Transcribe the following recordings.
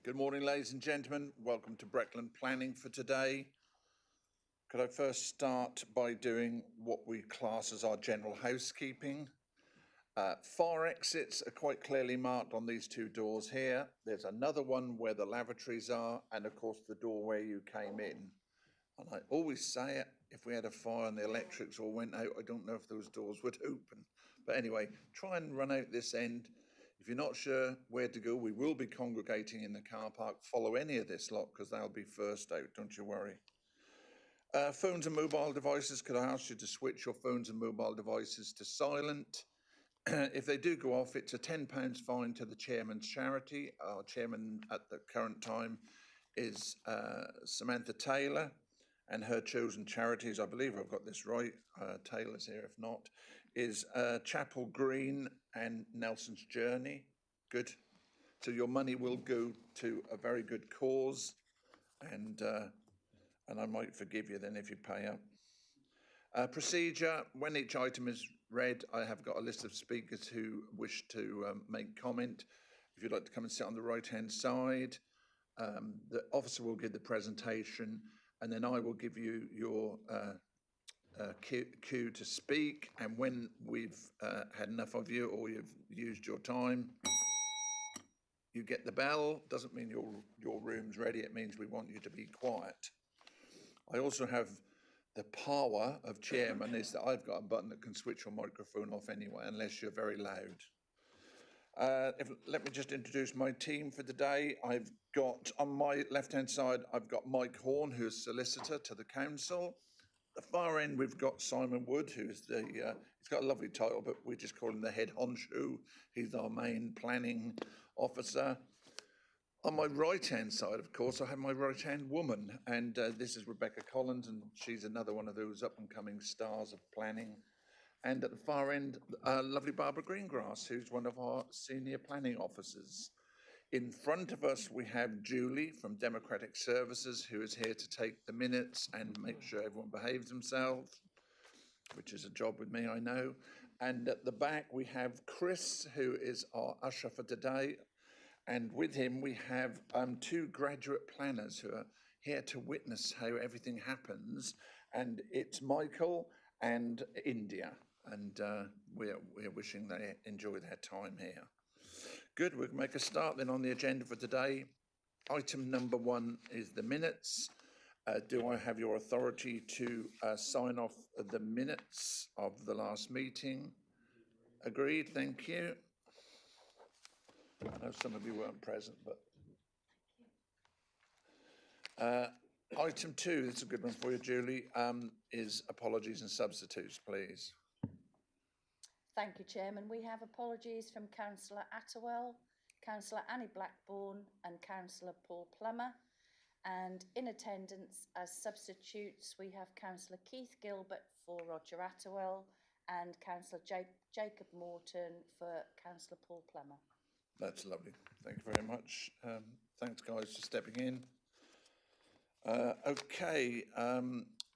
Good morning, ladies and gentlemen. Welcome to Breckland Planning for today. Could I first start by doing what we class as our general housekeeping? Fire exits are quite clearly marked on these two doors here. There's another one where the lavatories are, and of course the door where you came in. And I always say it, if we had a fire and the electrics all went out, I don't know if those doors would open. But anyway, try and run out this end. If you're not sure where to go, we will be congregating in the car park. Follow any of this lot because they'll be first out, don't you worry. Phones and mobile devices, could I ask you to switch your phones and mobile devices to silent? If they do go off, it's a £10 fine to the chairman's charity. Our chairman at the current time is Samantha Taylor, and her chosen charities, I believe I've got this right, Taylor's here if not, is Chapel Green and Nelson's Journey. Good. So your money will go to a very good cause, and I might forgive you then if you pay up. Procedure, when each item is read, I have got a list of speakers who wish to make comment. If you'd like to come and sit on the right-hand side, the officer will give the presentation, and then I will give you your cue to speak. And when we've had enough of you or you've used your time, you get the bell. Doesn't mean your room's ready. It means we want you to be quiet. I also have the power of chairman is that I've got a button that can switch your microphone off anyway, unless you're very loud. Let me just introduce my team for the day. I've got, on my left-hand side, I've got Mike Horn, who's solicitor to the council. At the far end, we've got Simon Wood, who's he's got a lovely title, but we just call him the head honcho. He's our main planning officer. On my right-hand side, of course, I have my right-hand woman, and this is Rebecca Collins, and she's another one of those up-and-coming stars of planning. And at the far end, lovely Barbara Greengrass, who's one of our senior planning officers. In front of us, we have Julie from Democratic Services, who is here to take the minutes and make sure everyone behaves themselves, which is a job with me, I know. And at the back, we have Chris, who is our usher for today. And with him, we have two graduate planners who are here to witness how everything happens. And it's Michael and India. And we're wishing they enjoy their time here. Good, we'll make a start then on the agenda for today. Item number 1 is the minutes. Do I have your authority to sign off the minutes of the last meeting? Agreed, thank you. I know some of you weren't present, but... Item 2, this is a good one for you, Julie, is apologies and substitutes, please. Thank you, Chairman. We have apologies from Councillor Attewell, Councillor Annie Blackburn and Councillor Paul Plummer. And in attendance as substitutes, we have Councillor Keith Gilbert for Roger Attewell and Councillor Jacob Morton for Councillor Paul Plummer. That's lovely. Thank you very much. Thanks, guys, for stepping in. Okay.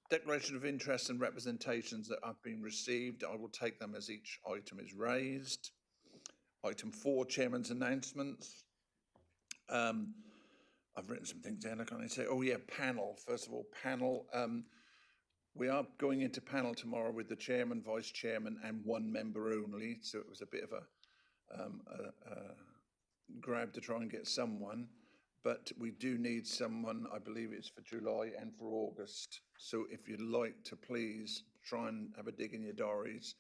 Declaration of interest and representations that have been received. I will take them as each item is raised. Item 4, Chairman's announcements. I've written some things down. I can't say. Oh yeah, panel. First of all, panel. We are going into panel tomorrow with the chairman, vice chairman, and one member only. So it was a bit of a grab to try and get someone. But we do need someone, I believe it's for July and for August. So if you'd like to please try and have a dig in your diaries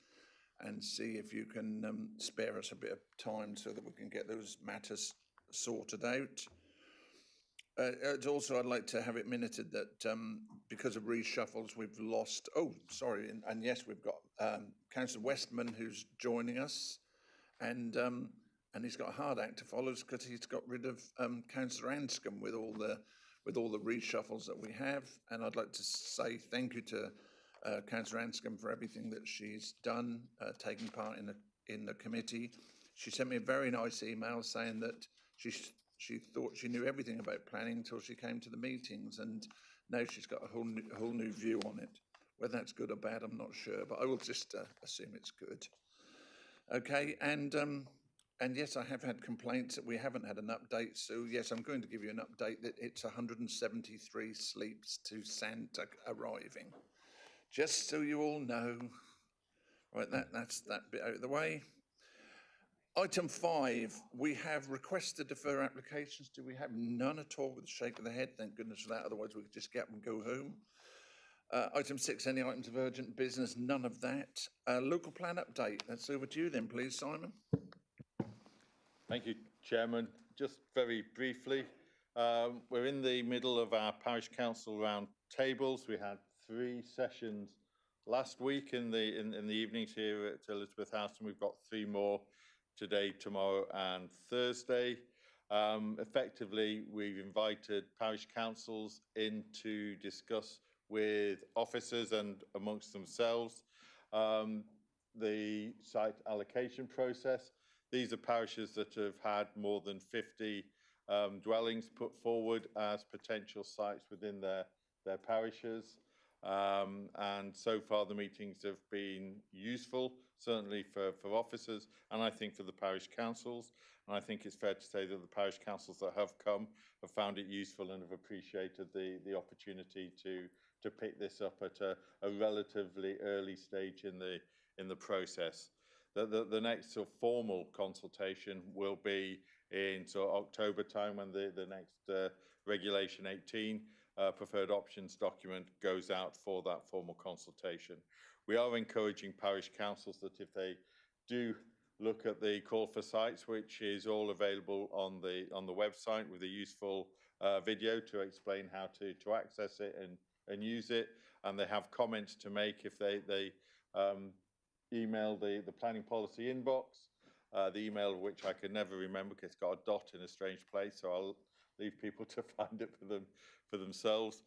and see if you can spare us a bit of time so that we can get those matters sorted out. Also, I'd like to have it minuted that because of reshuffles, we've lost, and yes, we've got Councillor Westman who's joining us, and he's got a hard act to follow because he's got rid of Councillor Anscombe with all the reshuffles that we have. And I'd like to say thank you to Councillor Anscombe for everything that she's done, taking part in the committee. She sent me a very nice email saying that she thought she knew everything about planning until she came to the meetings, and now she's got a whole new view on it. Whether that's good or bad, I'm not sure, but I will just assume it's good. Okay, and And yes, I have had complaints that we haven't had an update. So yes, I'm going to give you an update that it's 173 sleeps to Santa arriving. Just so you all know. Right, that's that bit out of the way. Item 5, we have requests to defer applications. Do we have none at all with a shake of the head? Thank goodness for that. Otherwise, we could just get up and go home. Item 6, any items of urgent business? None of that. Local plan update. That's over to you then, please, Simon. Thank you, Chairman. Just very briefly, we're in the middle of our parish council round tables. We had 3 sessions last week in the evenings here at Elizabeth House, and we've got 3 more today, tomorrow, and Thursday. Effectively, we've invited parish councils in to discuss with officers and amongst themselves the site allocation process. These are parishes that have had more than 50 dwellings put forward as potential sites within their parishes. And so far the meetings have been useful, certainly for officers, and I think for the parish councils. And I think it's fair to say that the parish councils that have come have found it useful and have appreciated the opportunity to pick this up at a relatively early stage in the process. The next sort of formal consultation will be in sort of October time, when the next Regulation 18 preferred options document goes out for that formal consultation. We are encouraging parish councils that if they do look at the call for sites, which is all available on the website with a useful video to explain how to access it and use it, and they have comments to make, if they email the planning policy inbox, the email of which I can never remember because it's got a dot in a strange place, so I'll leave people to find it for themselves.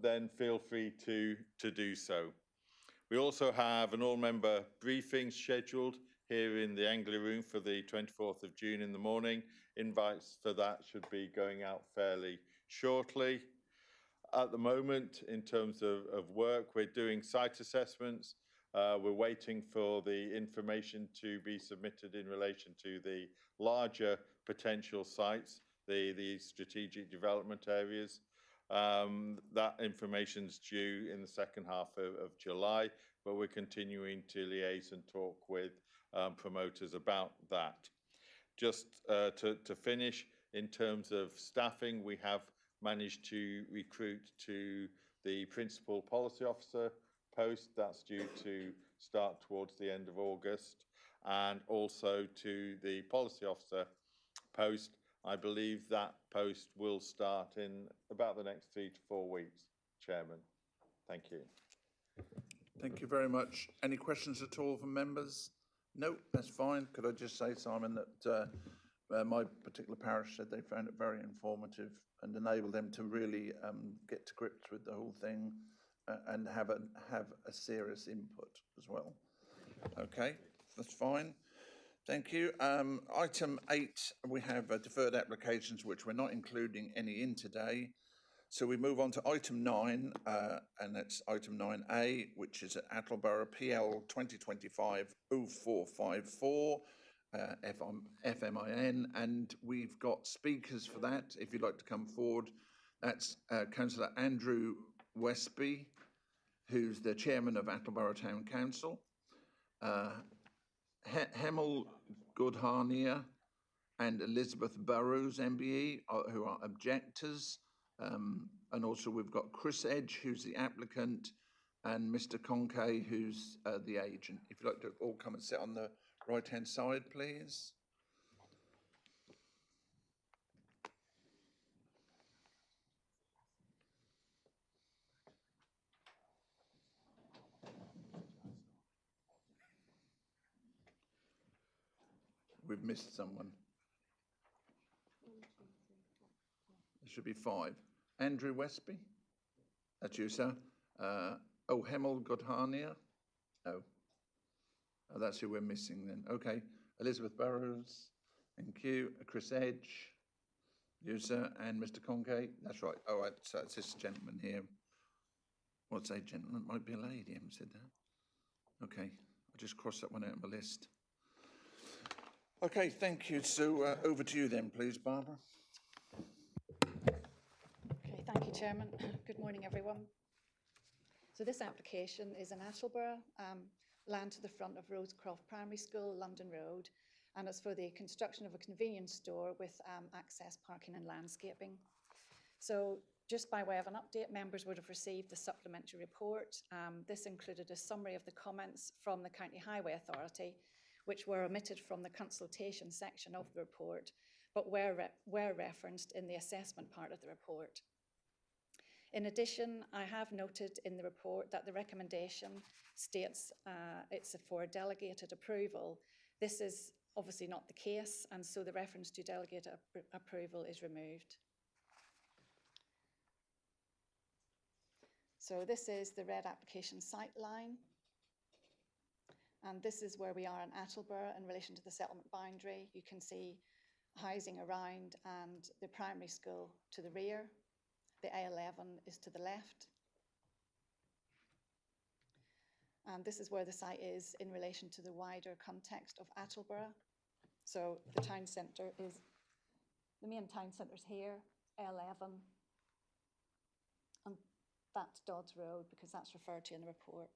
Then feel free to do so. We also have an all-member briefing scheduled here in the Anglia Room for the 24th of June in the morning. Invites for that should be going out fairly shortly. At the moment, in terms of work, we're doing site assessments. We're waiting for the information to be submitted in relation to the larger potential sites, the strategic development areas. That information's due in the second half of July, but we're continuing to liaise and talk with promoters about that. Just to finish, in terms of staffing, we have managed to recruit to the Principal Policy Officer post. That's due to start towards the end of August, and also to the Policy Officer post. I believe that post will start in about the next 3 to 4 weeks, Chairman. Thank you. Thank you very much. Any questions at all from members? No, that's fine. Could I just say, Simon, that my particular parish said they found it very informative and enabled them to really get to grips with the whole thing and have a serious input as well. Okay, that's fine. Thank you. Item 8, we have deferred applications, which we're not including any in today. So we move on to item 9, and that's item 9A, which is at Attleborough PL 2025-0454, FMIN, and we've got speakers for that, if you'd like to come forward. That's Councillor Andrew Westby, who's the chairman of Attleborough Town Council, Hemel Goodharnia and Elizabeth Burrows, MBE, who are objectors. And also we've got Chris Edge, who's the applicant, and Mr. Conkey, who's the agent. If you'd like to all come and sit on the right-hand side, please. We've missed someone. There should be 5. Andrew Westby, that's you, sir. Hemel Goodharnia, no. Oh, that's who we're missing then. Okay, Elizabeth Burrows, thank you. Chris Edge, you, sir, and Mr. Conkey, that's right. All right, so it's this gentleman here. Well, say gentleman, might be a lady, I haven't said that. Okay, I'll just cross that one out of my list. Okay, thank you. So over to you then, please, Barbara. Okay, thank you, Chairman. Good morning, everyone. So this application is in Attleborough, land to the front of Rosecroft Primary School, London Road, and it's for the construction of a convenience store with access, parking and landscaping. So just by way of an update, members would have received the supplementary report. This included a summary of the comments from the County Highway Authority, which were omitted from the consultation section of the report, but were referenced in the assessment part of the report. In addition, I have noted in the report that the recommendation states it's for delegated approval. This is obviously not the case, and so the reference to delegated approval is removed. So this is the red application site line. And this is where we are in Attleborough in relation to the settlement boundary. You can see housing around and the primary school to the rear. The A11 is to the left. And this is where the site is in relation to the wider context of Attleborough. So the town centre is, the main town centre is here, A11. And that's Dodds Road because that's referred to in the report.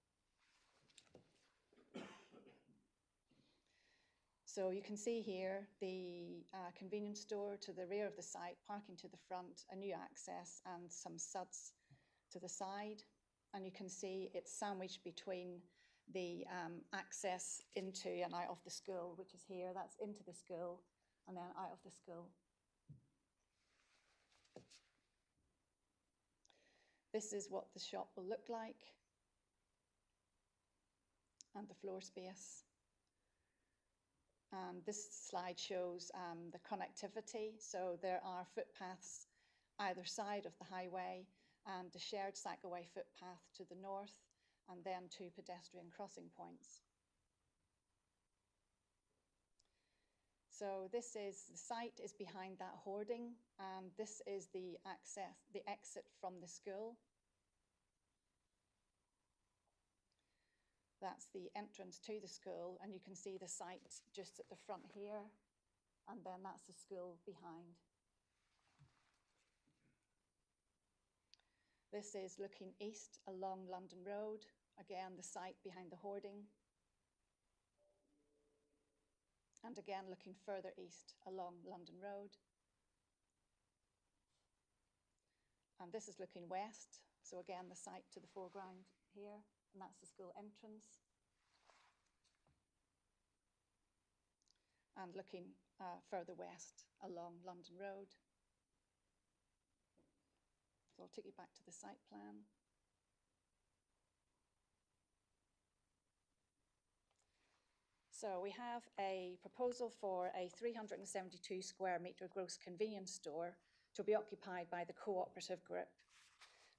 So you can see here the convenience store to the rear of the site, parking to the front, a new access and some suds to the side. And you can see it's sandwiched between the access into and out of the school, which is here, that's into the school and then out of the school. This is what the shop will look like and the floor space. And this slide shows the connectivity. So there are footpaths either side of the highway and a shared cycleway footpath to the north and then two pedestrian crossing points. So this is, the site is behind that hoarding and this is the access, the exit from the school. That's the entrance to the school and you can see the site just at the front here and then that's the school behind. This is looking east along London Road, again the site behind the hoarding. And again looking further east along London Road. And this is looking west, so again the site to the foreground here. And that's the school entrance. And looking further west along London Road. So I'll take you back to the site plan. So we have a proposal for a 372 square metre gross convenience store to be occupied by the cooperative group.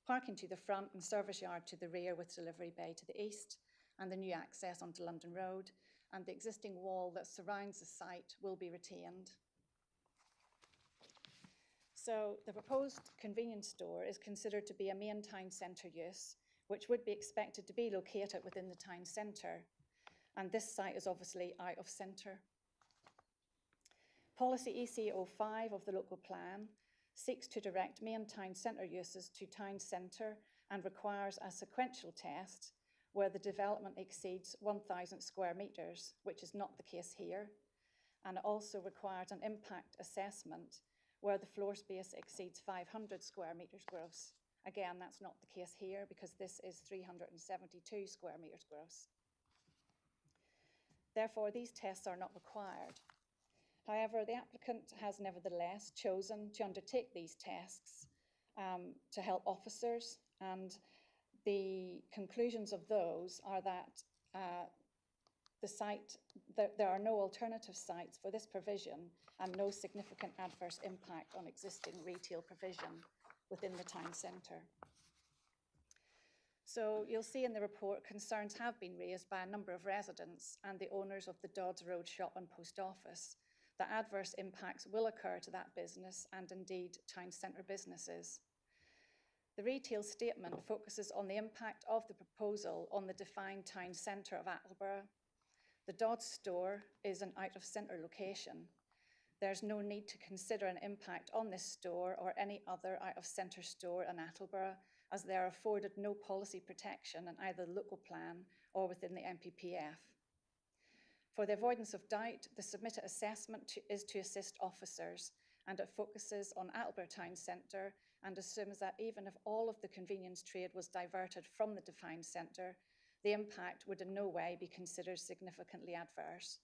Parking to the front and service yard to the rear with delivery bay to the east and the new access onto London Road, and the existing wall that surrounds the site will be retained. So the proposed convenience store is considered to be a main town centre use, which would be expected to be located within the town centre. And this site is obviously out of centre. Policy EC05 of the local plan seeks to direct main town centre uses to town centre and requires a sequential test where the development exceeds 1,000 square metres, which is not the case here. And it also requires an impact assessment where the floor space exceeds 500 square metres gross. Again, that's not the case here because this is 372 square metres gross. Therefore, these tests are not required. However, the applicant has nevertheless chosen to undertake these tests to help officers, and the conclusions of those are that there are no alternative sites for this provision and no significant adverse impact on existing retail provision within the town centre. So you'll see in the report concerns have been raised by a number of residents and the owners of the Dodds Road shop and post office that adverse impacts will occur to that business and indeed town centre businesses. The retail statement focuses on the impact of the proposal on the defined town centre of Attleborough. The Dodds store is an out-of-centre location. There's no need to consider an impact on this store or any other out-of-centre store in Attleborough, as they are afforded no policy protection in either the local plan or within the MPPF. For the avoidance of doubt, the submitted assessment is to assist officers, and it focuses on Attleborough Town Centre and assumes that even if all of the convenience trade was diverted from the defined centre, the impact would in no way be considered significantly adverse.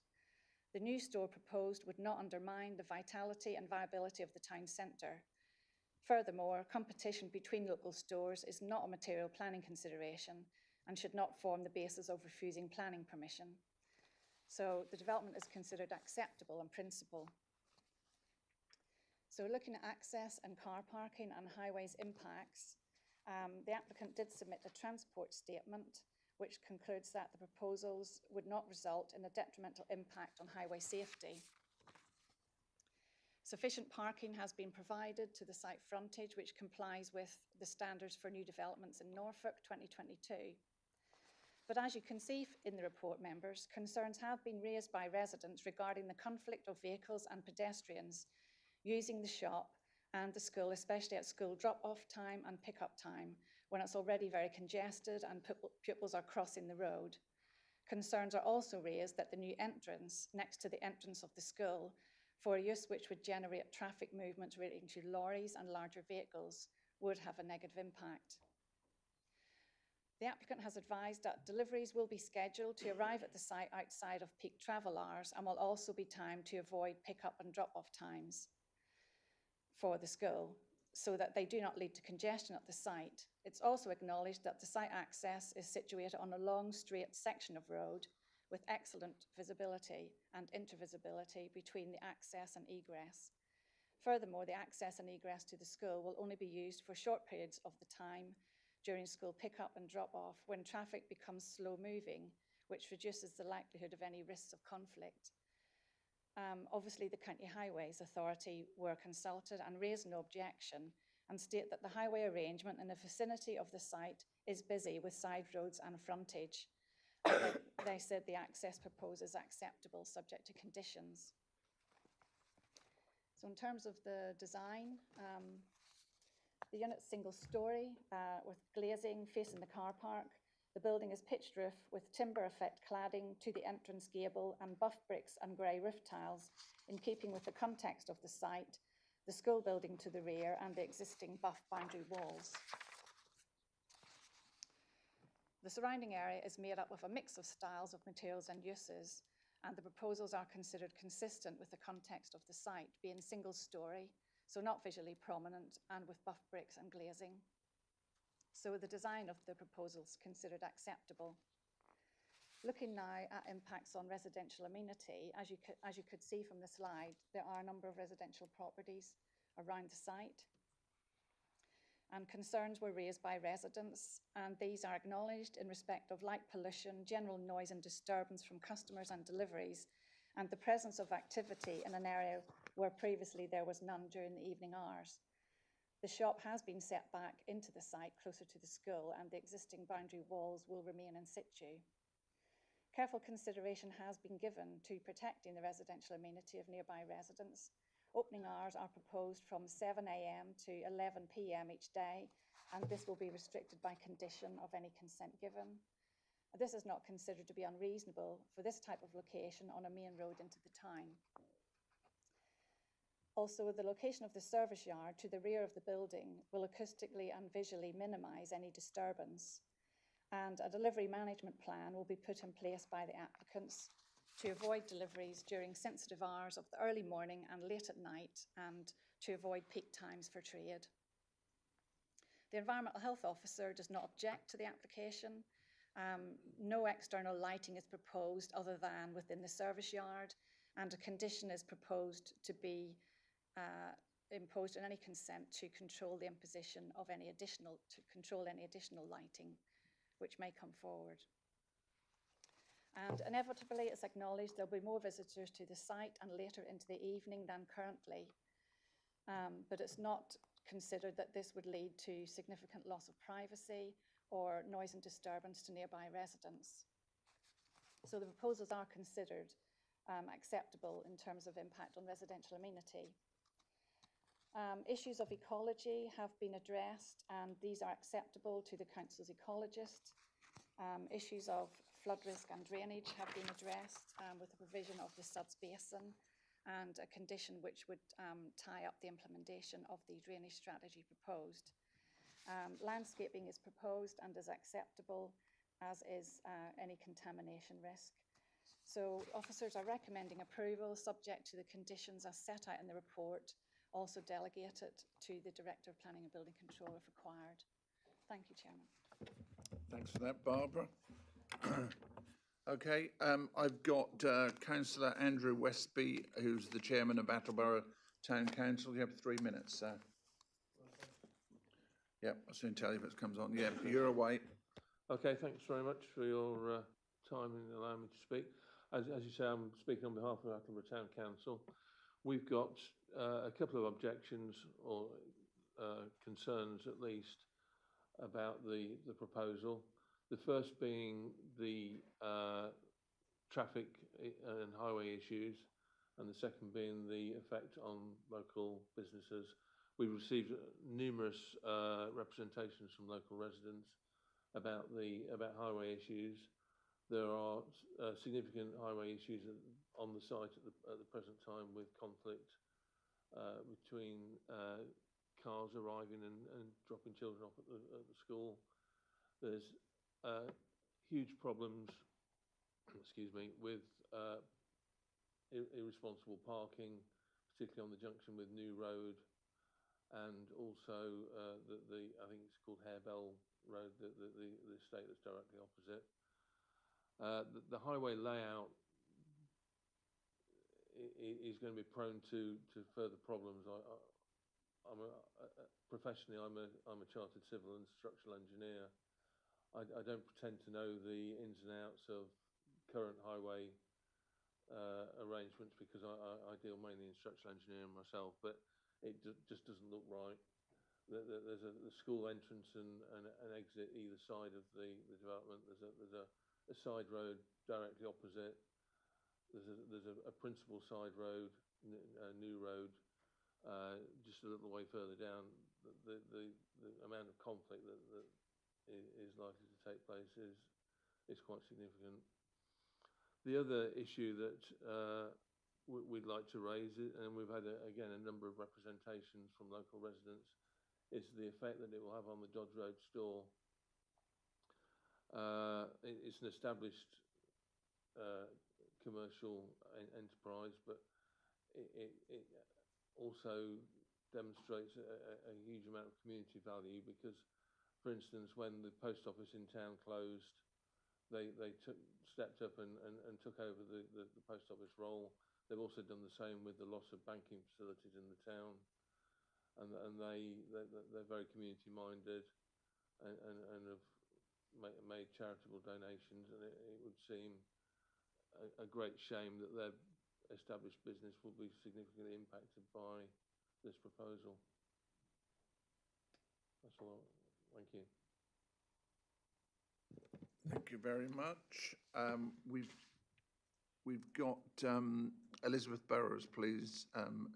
The new store proposed would not undermine the vitality and viability of the town centre. Furthermore, competition between local stores is not a material planning consideration and should not form the basis of refusing planning permission. So the development is considered acceptable in principle. So looking at access and car parking and highways impacts, the applicant did submit a transport statement which concludes that the proposals would not result in a detrimental impact on highway safety. Sufficient parking has been provided to the site frontage, which complies with the standards for new developments in Norfolk 2022. But as you can see in the report, members, concerns have been raised by residents regarding the conflict of vehicles and pedestrians using the shop and the school, especially at school drop-off time and pick-up time, when it's already very congested and pupils are crossing the road. Concerns are also raised that the new entrance next to the entrance of the school for a use which would generate traffic movement relating to lorries and larger vehicles would have a negative impact. The applicant has advised that deliveries will be scheduled to arrive at the site outside of peak travel hours and will also be timed to avoid pick-up and drop-off times for the school, so that they do not lead to congestion at the site. It's also acknowledged that the site access is situated on a long, straight section of road with excellent visibility and intervisibility between the access and egress. Furthermore, the access and egress to the school will only be used for short periods of the time during school pick-up and drop-off when traffic becomes slow-moving, which reduces the likelihood of any risks of conflict. Obviously, the County Highways Authority were consulted and raised no objection and state that the highway arrangement in the vicinity of the site is busy with side roads and frontage. They said the access proposed is acceptable subject to conditions. So in terms of the design, the unit's single story with glazing facing the car park. The building is pitched roof with timber effect cladding to the entrance gable and buff bricks and grey roof tiles in keeping with the context of the site, the school building to the rear and the existing buff boundary walls. The surrounding area is made up of a mix of styles of materials and uses, and the proposals are considered consistent with the context of the site, being single story, so not visually prominent, and with buff bricks and glazing. So the design of the proposals considered acceptable. Looking now at impacts on residential amenity, as you could see from the slide, there are a number of residential properties around the site. And concerns were raised by residents, and these are acknowledged in respect of light pollution, general noise and disturbance from customers and deliveries, and the presence of activity in an area where previously there was none during the evening hours. The shop has been set back into the site closer to the school, and the existing boundary walls will remain in situ. Careful consideration has been given to protecting the residential amenity of nearby residents. Opening hours are proposed from 7 AM to 11 PM each day, and this will be restricted by condition of any consent given. This is not considered to be unreasonable for this type of location on a main road into the town. Also, the location of the service yard to the rear of the building will acoustically and visually minimise any disturbance. And a delivery management plan will be put in place by the applicants to avoid deliveries during sensitive hours of the early morning and late at night, and to avoid peak times for trade. The Environmental Health Officer does not object to the application. No external lighting is proposed other than within the service yard, and a condition is proposed to be imposed on any consent to control the imposition of any additional lighting which may come forward. And inevitably, it's acknowledged there'll be more visitors to the site and later into the evening than currently, but it's not considered that this would lead to significant loss of privacy or noise and disturbance to nearby residents. So the proposals are considered acceptable in terms of impact on residential amenity. Issues of ecology have been addressed, and these are acceptable to the council's ecologist. Issues of flood risk and drainage have been addressed with the provision of the Suds Basin and a condition which would tie up the implementation of the drainage strategy proposed. Landscaping is proposed and is acceptable, as is any contamination risk. So officers are recommending approval subject to the conditions as set out in the report, also delegated to the Director of Planning and Building Control if required. Thank you, Chairman. Thanks for that, Barbara. Okay, I've got Councillor Andrew Westby, who's the Chairman of Attleborough Town Council. You have 3 minutes, sir. Yep, I'll soon tell you if it comes on. Yeah, you're away. Okay, thanks very much for your time and allowing me to speak. As you say, I'm speaking on behalf of Attleborough Town Council. We've got a couple of objections or concerns, at least, about the proposal. The first being the traffic and highway issues, and the second being the effect on local businesses. We've received numerous representations from local residents about highway issues. There are significant highway issues on the site at the present time, with conflict between cars arriving and dropping children off at the school. There's huge problems, excuse me, with irresponsible parking, particularly on the junction with New Road, and also I think it's called Harebell Road, the estate that's directly opposite. The highway layout is going to be prone to further problems. Professionally, I'm a chartered civil and structural engineer. I don't pretend to know the ins and outs of current highway arrangements, because I deal mainly in structural engineering myself, but it just doesn't look right. There's a school entrance and an exit either side of the development. There's a side road directly opposite. There's a principal side road, New Road, just a little way further down. The amount of conflict that is likely to take place is quite significant. The other issue that we'd like to raise, and we've had again a number of representations from local residents, is the effect that it will have on the Dodge Road store. It's an established commercial enterprise, but it also demonstrates a huge amount of community value, because, for instance, when the post office in town closed, they stepped up and took over the post office role. They've also done the same with the loss of banking facilities in the town, and they're very community minded and have made charitable donations, and it would seem a great shame that their established business will be significantly impacted by this proposal. That's all. Thank you. Thank you very much. We've got Elizabeth Burrows, please,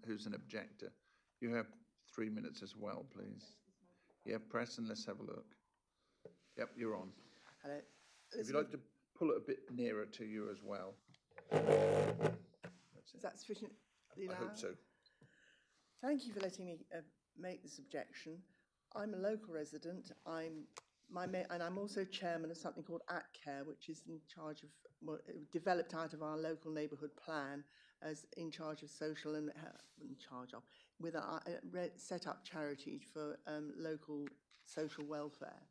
who's an objector. You have 3 minutes as well, please. Yeah, press and let's have a look. Yep, you're on. Hello. If you'd like to pull it a bit nearer to you as well. Is that sufficiently loud? I hope so. Thank you for letting me make this objection. I'm a local resident. And I'm also chairman of something called AtCare, which is in charge of, well, developed out of our local neighbourhood plan, as in charge of social and with our set up charities for local social welfare.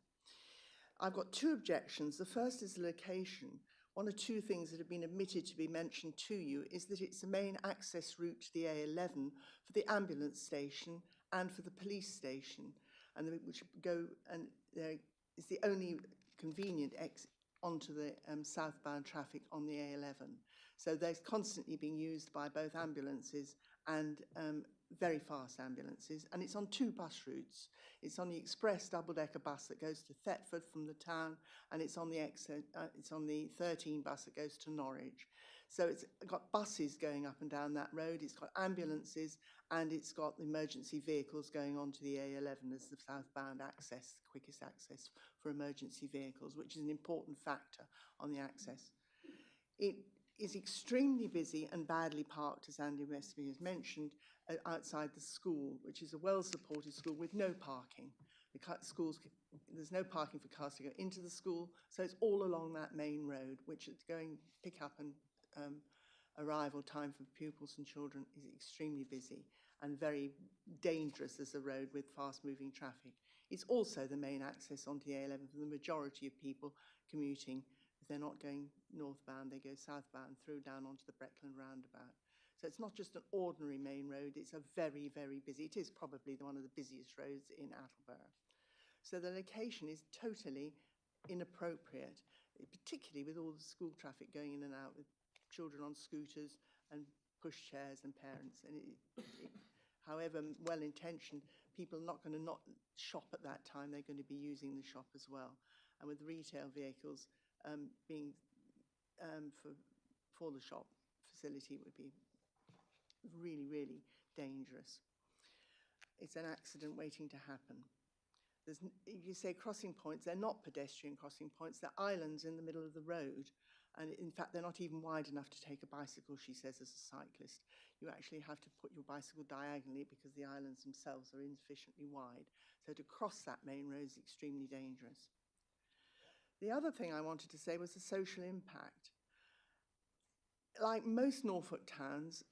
I've got two objections. The first is the location. One or two things that have been admitted to be mentioned to you is that it's the main access route to the A11 for the ambulance station and for the police station, and which go, and there is the only convenient exit onto the southbound traffic on the A11. So they're constantly being used by both ambulances and very fast ambulances. And it's on 2 bus routes. It's on the express double-decker bus that goes to Thetford from the town, and it's on the 13 bus that goes to Norwich. So it's got buses going up and down that road, it's got ambulances, and it's got emergency vehicles going on to the A11 as the southbound access, the quickest access for emergency vehicles, which is an important factor on the access. It is extremely busy and badly parked, as Andy Westby has mentioned, outside the school, which is a well-supported school with no parking. There's no parking for cars to go into the school, so it's all along that main road, which is going pick up and arrival time for pupils and children is extremely busy and very dangerous as a road with fast-moving traffic. It's also the main access onto the A11 for the majority of people commuting. If they're not going northbound, they go southbound through down onto the Breckland roundabout. So it's not just an ordinary main road, it's a very, very busy, it is probably one of the busiest roads in Attleborough. So the location is totally inappropriate, particularly with all the school traffic going in and out with children on scooters and pushchairs and parents. And however well-intentioned, people are not going to not shop at that time, they're going to be using the shop as well. And with retail vehicles being for the shop facility would be really, really dangerous. It's an accident waiting to happen. You say crossing points, they're not pedestrian crossing points, they're islands in the middle of the road. And in fact, they're not even wide enough to take a bicycle, she says, as a cyclist. You actually have to put your bicycle diagonally because the islands themselves are insufficiently wide. So to cross that main road is extremely dangerous. The other thing I wanted to say was the social impact. Like most Norfolk towns,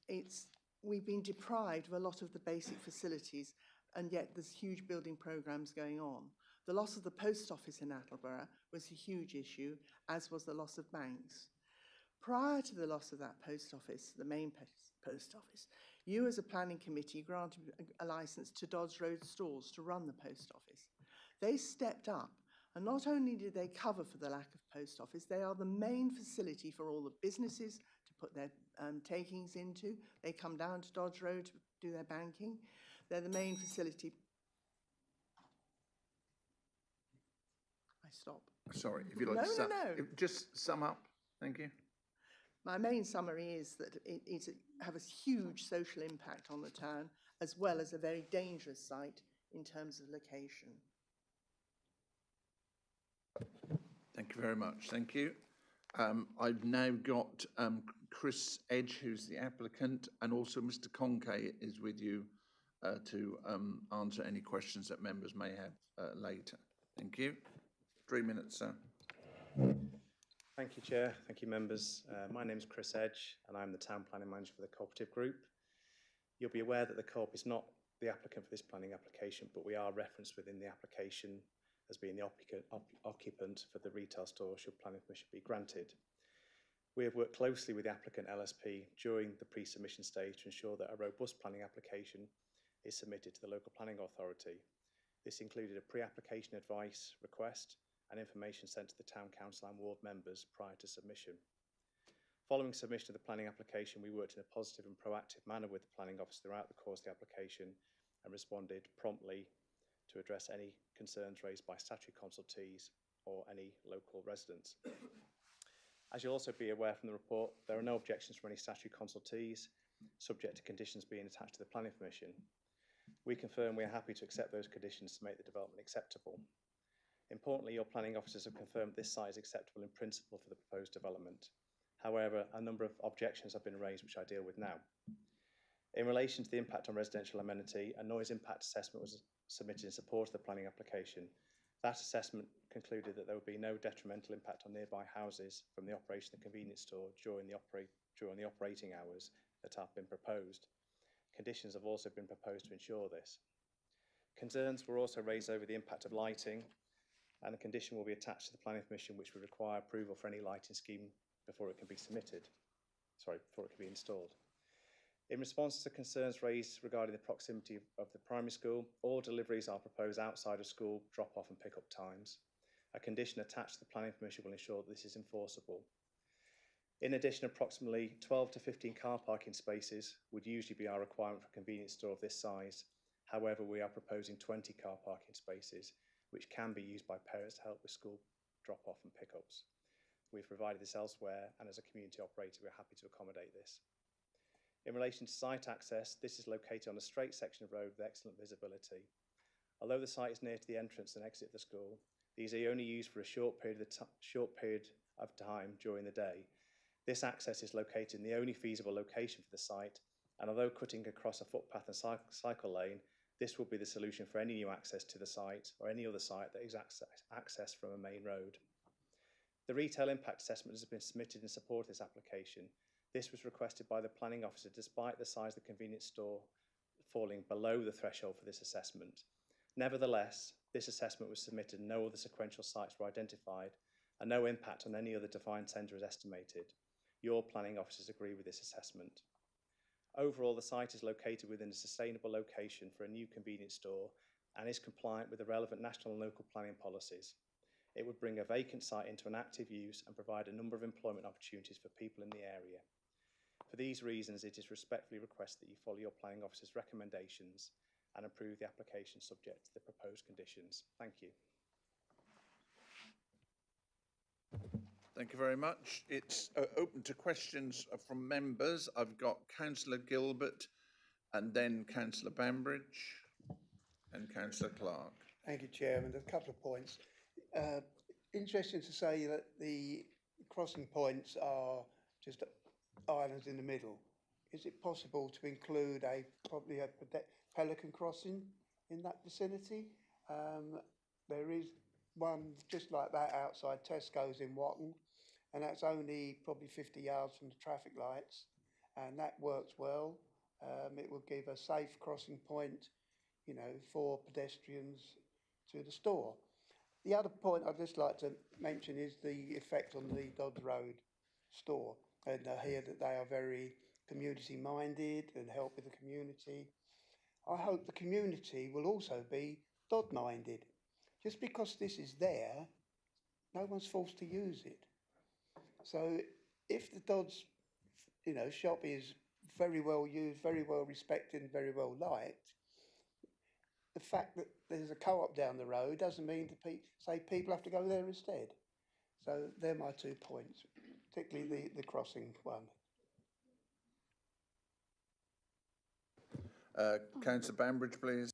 we've been deprived of a lot of the basic facilities, and yet there's huge building programs going on. The loss of the post office in Attleborough was a huge issue, as was the loss of banks. Prior to the loss of that post office, the main post office, you as a planning committee granted a licence to Dodds Road Stores to run the post office. They stepped up, and not only did they cover for the lack of post office, they are the main facility for all the businesses to put their takings into. They come down to Dodds Road to do their banking. They're the main facility. Stop. Sorry, if you'd like No. just sum up. Thank you. My main summary is that it has a huge social impact on the town, as well as a very dangerous site in terms of location. Thank you very much. Thank you. I've now got Chris Edge, who's the applicant, and also Mr. Conkey is with you to answer any questions that members may have later. Thank you. 3 minutes, sir. Thank you, Chair. Thank you, members. My name is Chris Edge, and I'm the Town Planning Manager for the Cooperative Group. You'll be aware that the Co-op is not the applicant for this planning application, but we are referenced within the application as being the occupant for the retail store should planning permission be granted. We have worked closely with the applicant LSP during the pre-submission stage to ensure that a robust planning application is submitted to the local planning authority. This included a pre-application advice request and information sent to the Town Council and ward members prior to submission. Following submission of the planning application, we worked in a positive and proactive manner with the planning office throughout the course of the application and responded promptly to address any concerns raised by statutory consultees or any local residents. As you'll also be aware from the report, there are no objections from any statutory consultees, subject to conditions being attached to the planning permission. We confirm we are happy to accept those conditions to make the development acceptable. Importantly, your planning officers have confirmed this site is acceptable in principle for the proposed development. However, a number of objections have been raised, which I deal with now. In relation to the impact on residential amenity, a noise impact assessment was submitted in support of the planning application. That assessment concluded that there would be no detrimental impact on nearby houses from the operation of the convenience store during the operating hours that have been proposed. Conditions have also been proposed to ensure this. Concerns were also raised over the impact of lighting, and a condition will be attached to the planning permission which would require approval for any lighting scheme before it can be installed. In response to concerns raised regarding the proximity of the primary school, all deliveries are proposed outside of school drop-off and pick-up times. A condition attached to the planning permission will ensure that this is enforceable. In addition, approximately 12 to 15 car parking spaces would usually be our requirement for a convenience store of this size. However, we are proposing 20 car parking spaces, which can be used by parents to help with school drop-off and pickups. We've provided this elsewhere, and as a community operator, we're happy to accommodate this. In relation to site access, this is located on a straight section of road with excellent visibility. Although the site is near to the entrance and exit of the school, these are only used for a short period of time during the day. This access is located in the only feasible location for the site, and although cutting across a footpath and cycle lane, this will be the solution for any new access to the site or any other site that is accessed from a main road. The retail impact assessment has been submitted in support of this application. This was requested by the planning officer despite the size of the convenience store falling below the threshold for this assessment. Nevertheless, this assessment was submitted and no other sequential sites were identified and no impact on any other defined centre is estimated. Your planning officers agree with this assessment. Overall, the site is located within a sustainable location for a new convenience store and is compliant with the relevant national and local planning policies. It would bring a vacant site into an active use and provide a number of employment opportunities for people in the area. For these reasons, it is respectfully requested that you follow your planning officer's recommendations and approve the application subject to the proposed conditions. Thank you. Thank you very much. It's open to questions from members. I've got Councillor Gilbert and then Councillor Bambridge and Councillor Clark. Thank you, Chairman. There's a couple of points. Interesting to say that the crossing points are just islands in the middle. Is it possible to include probably a pelican crossing in that vicinity? There is one just like that outside Tesco's in Watton, and that's only probably 50 yards from the traffic lights, and that works well. It will give a safe crossing point, you know, for pedestrians to the store. The other point I'd just like to mention is the effect on the Dodds Road store. And I hear that they are very community minded and help with the community. I hope the community will also be Dodd minded. Just because this is there, no one's forced to use it. So if the Dodds, you know, shop is very well used, very well respected and very well liked, the fact that there's a co-op down the road doesn't mean to people have to go there instead. So they're my 2 points, particularly the crossing one. Councillor Bambridge, please.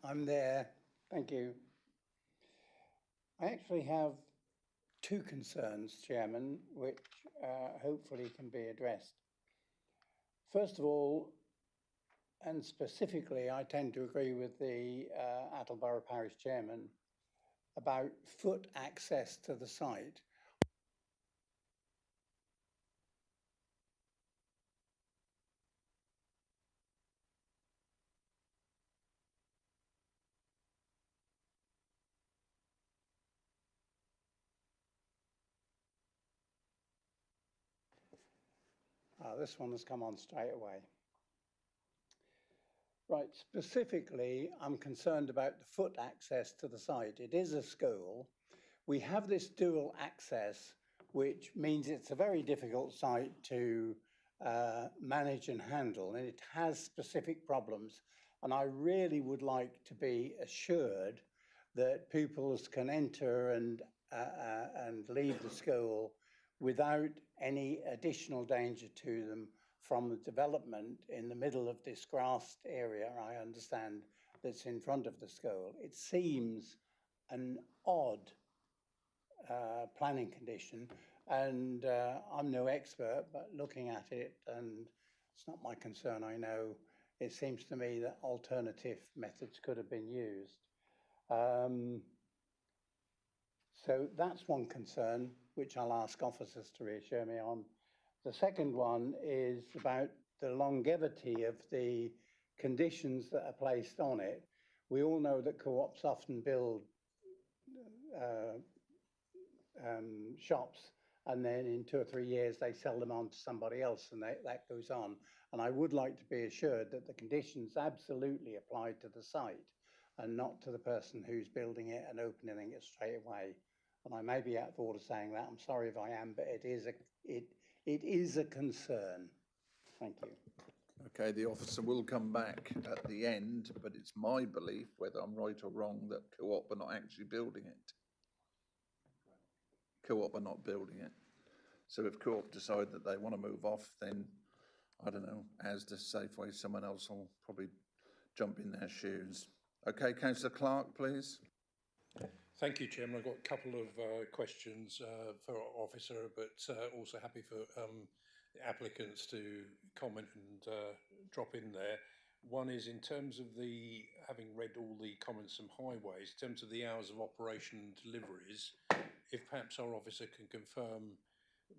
I'm there. Thank you. I actually have 2 concerns, Chairman, which hopefully can be addressed. First of all, and specifically, I tend to agree with the Attleborough Parish Chairman about foot access to the site. This one has come on straight away. Right, specifically, I'm concerned about the foot access to the site. It is a school. We have this dual access, which means it's a very difficult site to manage and handle, and it has specific problems. And I really would like to be assured that pupils can enter and leave the school without any additional danger to them from the development in the middle of this grassed area, I understand, that's in front of the school. It seems an odd planning condition, and I'm no expert, but looking at it, and it's not my concern, I know, it seems to me that alternative methods could have been used. So that's one concern, which I'll ask officers to reassure me on. The second one is about the longevity of the conditions that are placed on it. We all know that co-ops often build shops and then in 2 or 3 years they sell them on to somebody else, and that goes on. And I would like to be assured that the conditions absolutely apply to the site and not to the person who's building it and opening it straight away. And I may be out of order saying that. I'm sorry if I am, but it is a concern. Thank you. Okay, the officer will come back at the end, but it's my belief, whether I'm right or wrong, that Co-op are not actually building it. Co-op are not building it. So if Co-op decide that they want to move off, then, I don't know, as the Safeway, someone else will probably jump in their shoes. Okay, Councillor Clark, please. Thank you, Chairman. I've got a couple of questions for our officer, but also happy for the applicants to comment and drop in there. One is in terms of having read all the comments from highways, in terms of the hours of operation and deliveries, if perhaps our officer can confirm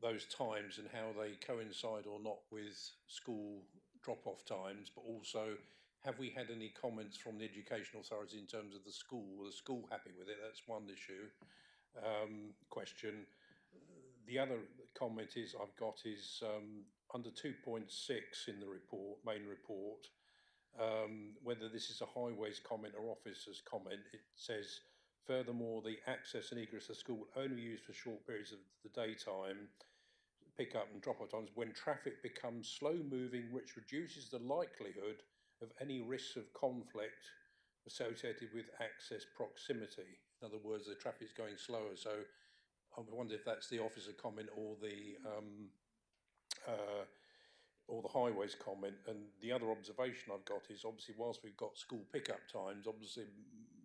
those times and how they coincide or not with school drop-off times, but also have we had any comments from the education authority in terms of the school? Was the school happy with it? That's one issue. Question. The other comment I've got is under 2.6 in the report, main report, whether this is a highways comment or officer's comment. It says, furthermore, the access and egress of school only used for short periods of the daytime, pick up and drop off times, when traffic becomes slow moving, which reduces the likelihood of any risks of conflict associated with access proximity. In other words, the traffic's going slower. So I wonder if that's the officer comment or the highways comment. And the other observation I've got is obviously whilst we've got school pickup times, obviously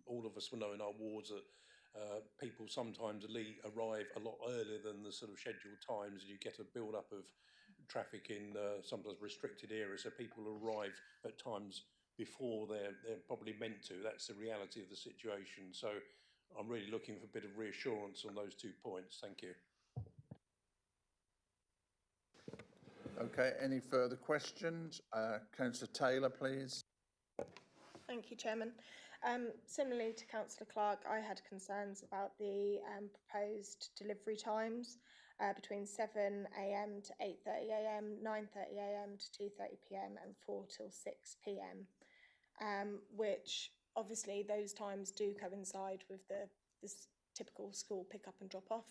all of us will know in our wards that people sometimes arrive a lot earlier than the sort of scheduled times, and you get a build up of traffic in sometimes restricted areas, so people arrive at times before they're probably meant to. That's the reality of the situation. So I'm really looking for a bit of reassurance on those 2 points. Thank you. Okay, any further questions? Councillor Taylor, please. Thank you, Chairman. Similarly to Councillor Clark, I had concerns about the proposed delivery times between 7 a.m. to 8:30 a.m, 9:30 a.m. to 2:30 p.m, and 4 till 6 p.m, which obviously those times do coincide with this typical school pick up and drop off.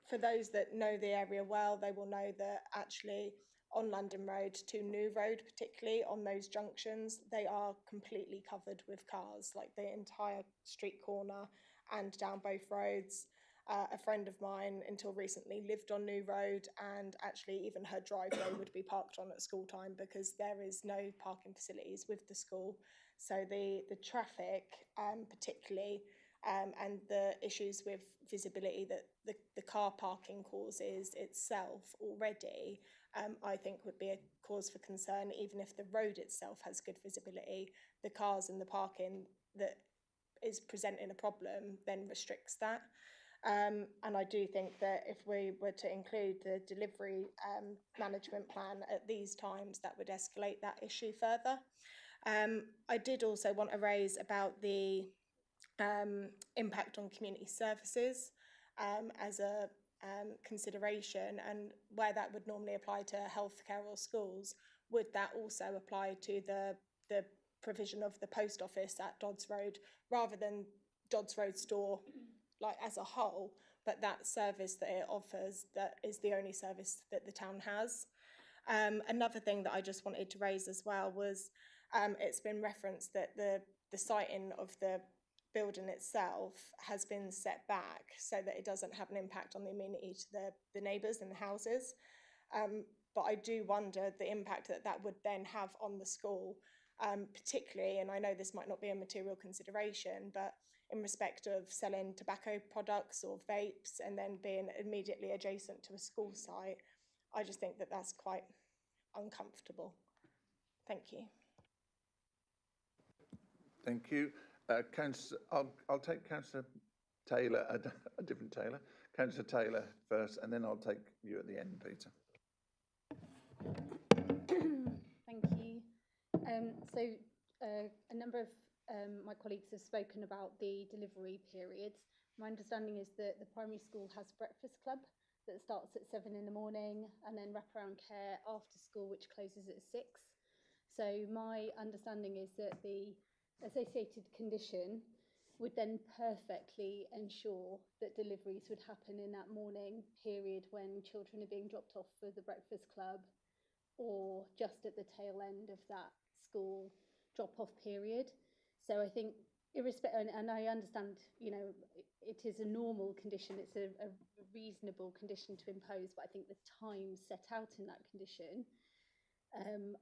For those that know the area well, they will know that actually on London Road to New Road, particularly on those junctions, they are completely covered with cars, like the entire street corner and down both roads. A friend of mine until recently lived on New Road, and actually even her driveway would be parked on at school time because there is no parking facilities with the school. So the traffic particularly and the issues with visibility that the car parking causes itself already, I think would be a cause for concern. Even if the road itself has good visibility, the cars and the parking that is presenting a problem then restricts that. And I do think that if we were to include the delivery management plan at these times, that would escalate that issue further. I did also want to raise about the impact on community services as a consideration, and where that would normally apply to healthcare or schools, would that also apply to the provision of the post office at Dodds Road, rather than Dodds Road store like as a whole, but that service that it offers, that is the only service that the town has. Another thing that I just wanted to raise as well was it's been referenced that the siting of the building itself has been set back so that it doesn't have an impact on the amenity to the neighbours and the houses. But I do wonder the impact that would then have on the school, particularly, and I know this might not be a material consideration, but in respect of selling tobacco products or vapes and then being immediately adjacent to a school site, I just think that that's quite uncomfortable. Thank you. Thank you. I'll take Councillor Taylor, a different Taylor. Councillor Taylor first, and then I'll take you at the end, Peter. Thank you. A number of my colleagues have spoken about the delivery periods. My understanding is that the primary school has a breakfast club that starts at 7 in the morning, and then wraparound care after school, which closes at 6. So my understanding is that the associated condition would then perfectly ensure that deliveries would happen in that morning period when children are being dropped off for the breakfast club, or just at the tail end of that school drop-off period. So I think irrespective, and I understand, you know, it is a normal condition, it's a reasonable condition to impose, but I think the times set out in that condition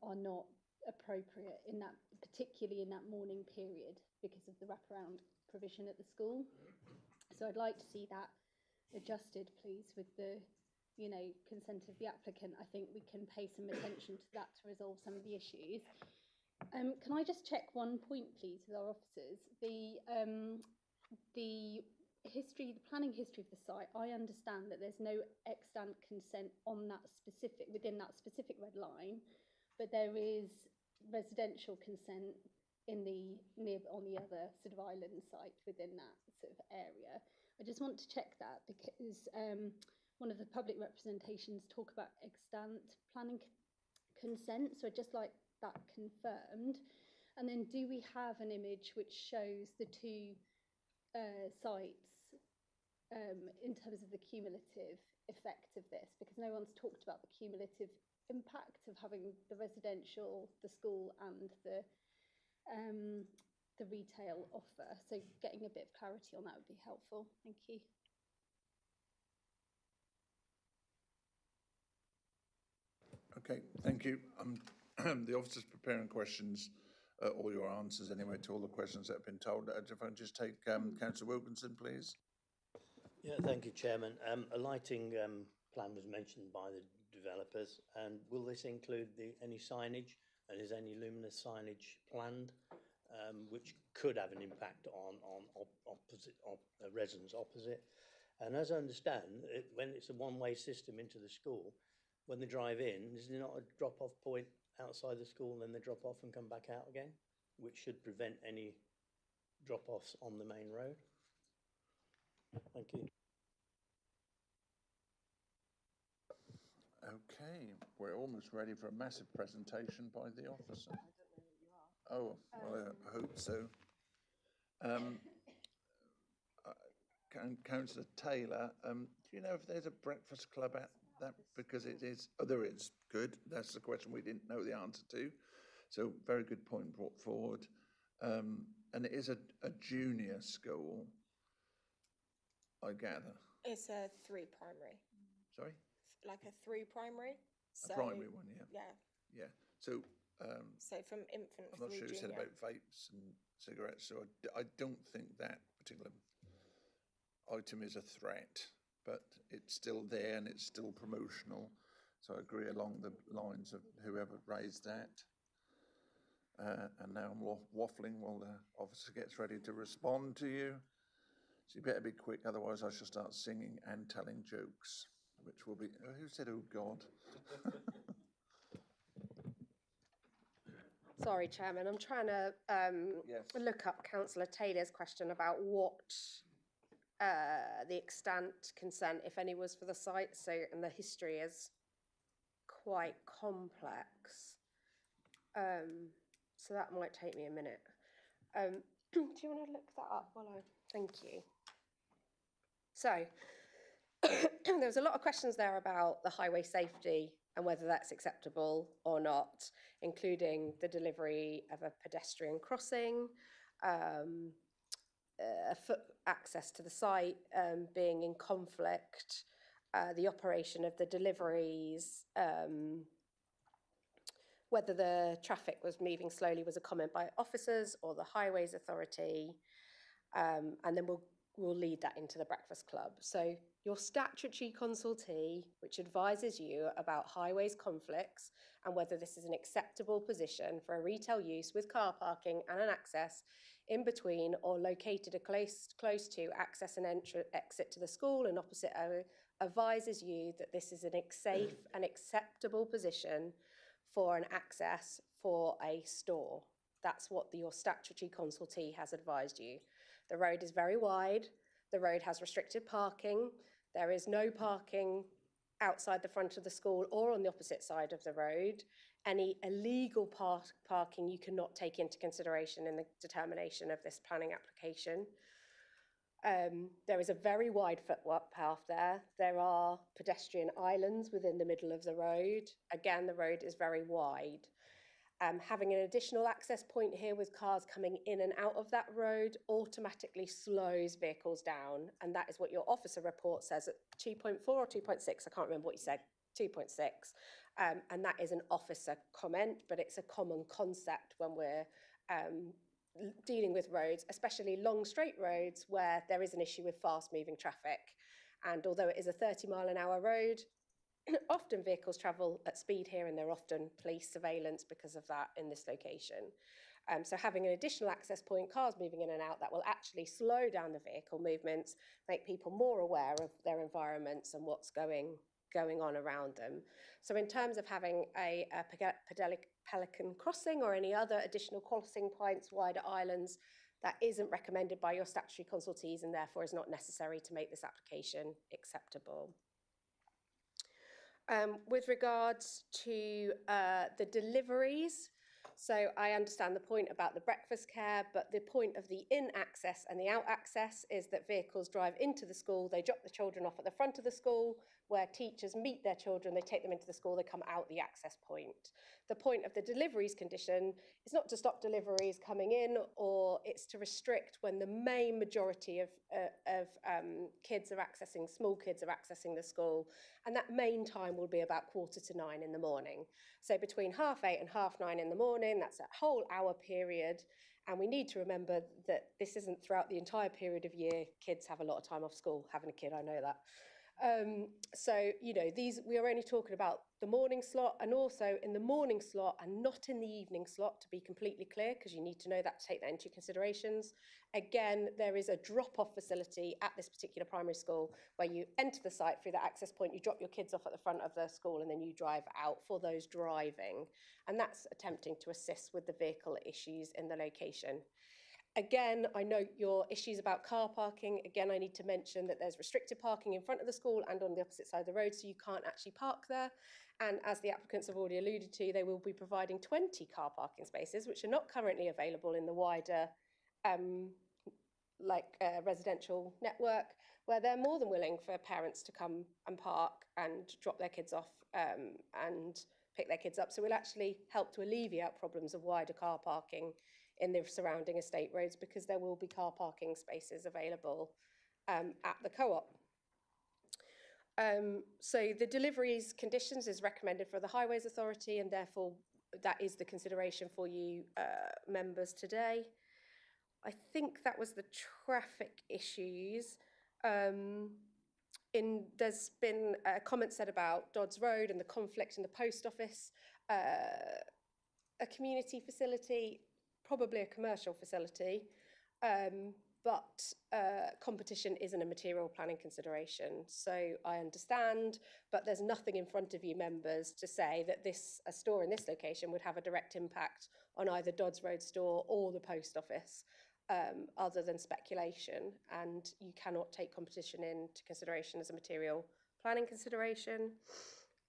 are not appropriate in that, particularly in that morning period, because of the wraparound provision at the school. So I'd like to see that adjusted, please, with the, you know, consent of the applicant. I think we can pay some attention to that to resolve some of the issues. Can I just check one point, please, with our officers? The history, the planning history of the site, I understand that there's no extant consent on that specific, within that specific red line, but there is residential consent in the on the other sort of island site within that sort of area. I just want to check that, because one of the public representations talk about extant planning consent, so I'd just like that confirmed. And then do we have an image which shows the two sites in terms of the cumulative effect of this, because no one's talked about the cumulative impact of having the residential, the school and the retail offer. So getting a bit of clarity on that would be helpful. Thank you. Okay, thank you. The officer's preparing questions, all your answers anyway, to all the questions that have been told. If I just take Councillor Wilkinson, please. Yeah, thank you, Chairman. A lighting plan was mentioned by the developers, and will this include any signage? And is any luminous signage planned, which could have an impact on residents opposite? And as I understand, when it's a one-way system into the school, when they drive in, is there not a drop-off point outside the school, and then they drop off and come back out again, which should prevent any drop-offs on the main road? Thank you. Okay, we're almost ready for a massive presentation by the officer. I don't know who you are. Oh, well, I hope so. Councillor Taylor, do you know if there's a breakfast club at that? Because it is, oh, there is. Good. That's the question we didn't know the answer to. So very good point brought forward. And it is a junior school, I gather. It's a 3 primary. Sorry? Like a 3 primary. So, a primary one, yeah. Yeah. Yeah. So, so from infant I'm not through sure you said junior. about vapes and cigarettes, so I don't think that particular item is a threat, but it's still there and it's still promotional. So I agree along the lines of whoever raised that. And now I'm waffling while the officer gets ready to respond to you. So you better be quick, otherwise I shall start singing and telling jokes, which will be, who said, oh God? Sorry, Chairman, I'm trying to look up Councillor Taylor's question about what the extant consent, if any, was for the site. So, and the history is quite complex. So that might take me a minute. Do you want to look that up while I, thank you. So, there was a lot of questions there about the highway safety and whether that's acceptable or not, including the delivery of a pedestrian crossing, a foot access to the site being in conflict, the operation of the deliveries, whether the traffic was moving slowly was a comment by officers or the Highways Authority, and then we'll lead that into the Breakfast Club. So your statutory consultee, which advises you about highways conflicts and whether this is an acceptable position for a retail use with car parking and an access in between or located close to access and exit to the school and opposite, advises you that this is a safe and acceptable position for an access for a store. That's what your statutory consultee has advised you. The road is very wide. The road has restricted parking. There is no parking outside the front of the school or on the opposite side of the road. Any illegal parking you cannot take into consideration in the determination of this planning application. There is a very wide footpath there. There are pedestrian islands within the middle of the road. Again, the road is very wide. Having an additional access point here with cars coming in and out of that road automatically slows vehicles down. And that is what your officer report says at 2.4 or 2.6. I can't remember what you said, 2.6. And that is an officer comment, but it's a common concept when we're dealing with roads, especially long straight roads where there is an issue with fast moving traffic. And although it is a 30-mile-an-hour road, often vehicles travel at speed here, and there are often police surveillance because of that in this location. So having an additional access point, cars moving in and out, that will actually slow down the vehicle movements, make people more aware of their environments and what's going on around them. So in terms of having a pelican crossing or any other additional crossing points, wider islands, that isn't recommended by your statutory consultees and therefore is not necessary to make this application acceptable. With regards to the deliveries, so I understand the point about the breakfast care, but the point of the in access and the out access is that vehicles drive into the school, they drop the children off at the front of the school, where teachers meet their children, they take them into the school, they come out the access point. The point of the deliveries condition is not to stop deliveries coming in, or it's to restrict when the main majority of kids are accessing, small kids are accessing the school, and that main time will be about 8:45 in the morning. So between 8:30 and 9:30 in the morning, that's a whole hour period. And we need to remember that this isn't throughout the entire period of year. Kids have a lot of time off school. Having a kid, I know that. So, you know, we are only talking about the morning slot, and also in the morning slot and not in the evening slot, to be completely clear, because you need to know that to take that into considerations. Again, there is a drop-off facility at this particular primary school where you enter the site through the access point, you drop your kids off at the front of the school, and then you drive out for those driving. And that's attempting to assist with the vehicle issues in the location. Again, I note your issues about car parking. Again, I need to mention that there's restricted parking in front of the school and on the opposite side of the road, so you can't actually park there. And as the applicants have already alluded to, they will be providing 20 car parking spaces, which are not currently available in the wider residential network, where they're more than willing for parents to come and park and drop their kids off and pick their kids up. So we'll actually help to alleviate problems of wider car parking in the surrounding estate roads, because there will be car parking spaces available at the co-op. So the deliveries conditions is recommended for the Highways Authority, and therefore that is the consideration for you members today. I think that was the traffic issues. There's been a comment said about Dodds Road and the conflict in the post office. A community facility, probably a commercial facility, but competition isn't a material planning consideration. So I understand, but there's nothing in front of you members to say that a store in this location would have a direct impact on either Dodds Road store or the post office, other than speculation, and you cannot take competition into consideration as a material planning consideration.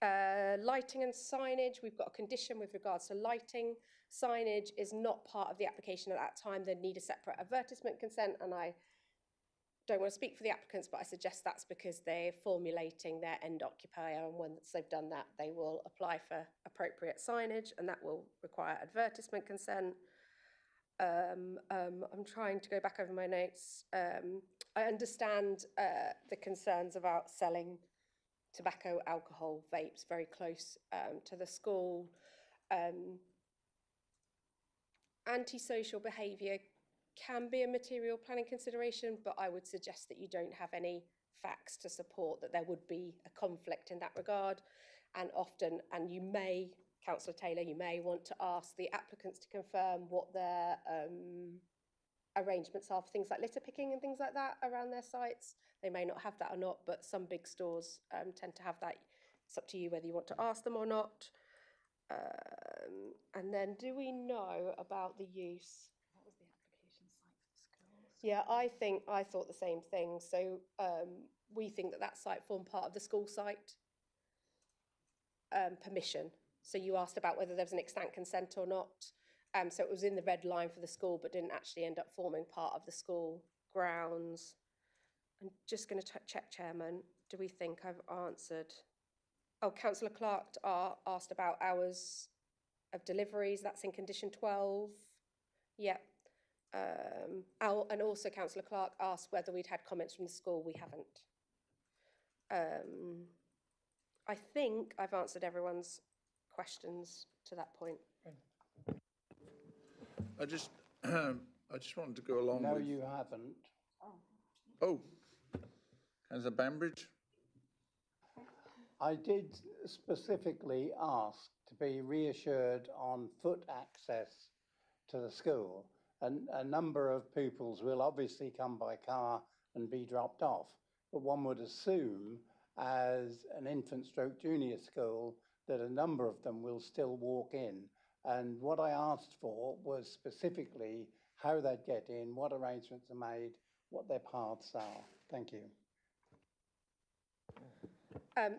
Lighting and signage, we've got a condition with regards to lighting. Signage is not part of the application at that time. They need a separate advertisement consent, and I don't want to speak for the applicants, but I suggest that's because they're formulating their end occupier, and once they've done that, they will apply for appropriate signage, and that will require advertisement consent. I'm trying to go back over my notes. I understand the concerns about selling tobacco, alcohol, vapes very close to the school. Antisocial behaviour can be a material planning consideration, but I would suggest that you don't have any facts to support that there would be a conflict in that regard. And often, and you may, Councillor Taylor, you may want to ask the applicants to confirm what their arrangements are for things like litter picking and things like that around their sites. They may not have that or not, but some big stores tend to have that. It's up to you whether you want to ask them or not. And then do we know about the use? What was the application site for the schools? Yeah, I thought the same thing. So we think that site formed part of the school site permission. So you asked about whether there was an extant consent or not. So it was in the red line for the school, but didn't actually end up forming part of the school grounds. I'm just going to check, Chairman. Do we think I've answered? Oh, Councillor Clark asked about hours of deliveries. That's in condition 12. Yep. And also Councillor Clark asked whether we'd had comments from the school. We haven't. I think I've answered everyone's questions to that point. I just wanted to go along No, with... you haven't. Oh, Councillor Bambridge? I did specifically ask to be reassured on foot access to the school. And a number of pupils will obviously come by car and be dropped off. But one would assume, as an infant stroke junior school, that a number of them will still walk in. And what I asked for was specifically how they'd get in, what arrangements are made, what their paths are. Thank you.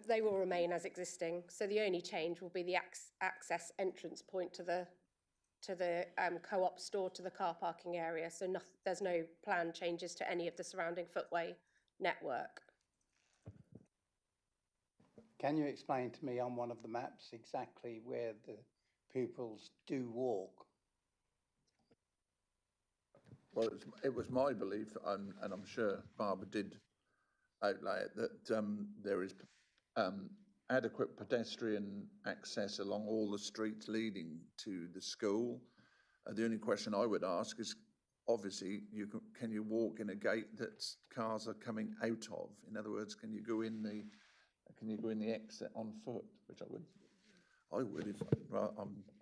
They will remain as existing. So the only change will be the access entrance point to the co-op store to the car parking area. So there's no planned changes to any of the surrounding footway network. Can you explain to me on one of the maps exactly where the pupils do walk? Well, it was my belief, and I'm sure Barbara did outlay it, that there is adequate pedestrian access along all the streets leading to the school. The only question I would ask is, obviously, can you walk in a gate that cars are coming out of? In other words, can you go in the exit on foot? Which I would if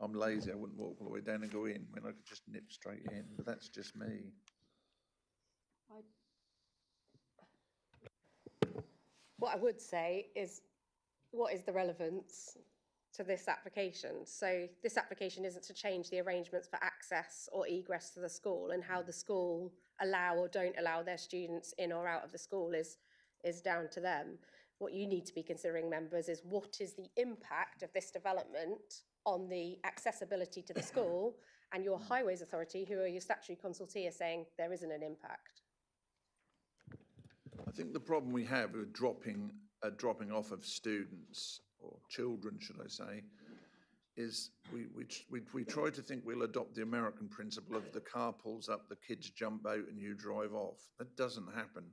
I'm lazy. I wouldn't walk all the way down and go in when I could just nip straight in. But that's just me. What I would say is, what is the relevance to this application? So this application isn't to change the arrangements for access or egress to the school, and how the school allow or don't allow their students in or out of the school is down to them. What you need to be considering, members, is what is the impact of this development on the accessibility to the school, and your Highways Authority, who are your statutory consultee, are saying there isn't an impact. I think the problem we have with dropping off of students, or children, should I say, is we try to think we'll adopt the American principle of the car pulls up, the kids jump out and you drive off. That doesn't happen.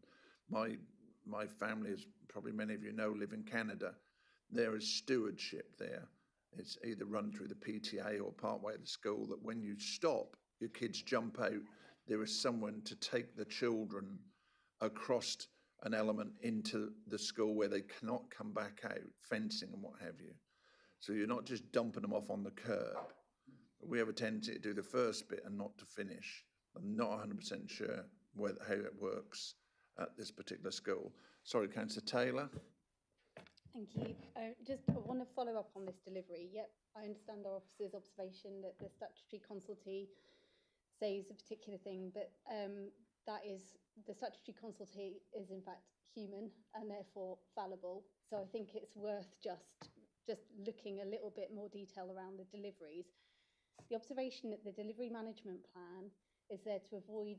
My family, as probably many of you know, live in Canada. There is stewardship there. It's either run through the PTA or partway of the school, that when you stop, your kids jump out, there is someone to take the children across an element into the school where they cannot come back out, fencing and what have you. So you're not just dumping them off on the curb. We have a tendency to do the first bit and not to finish. I'm not 100% sure how it works at this particular school. Sorry, Councillor Taylor. Thank you. I want to follow up on this delivery. Yep, I understand our officer's observation that the statutory consultee says a particular thing, but the statutory consultee is in fact human and therefore fallible. So I think it's worth just looking a little bit more detail around the deliveries. The observation that the delivery management plan is there to avoid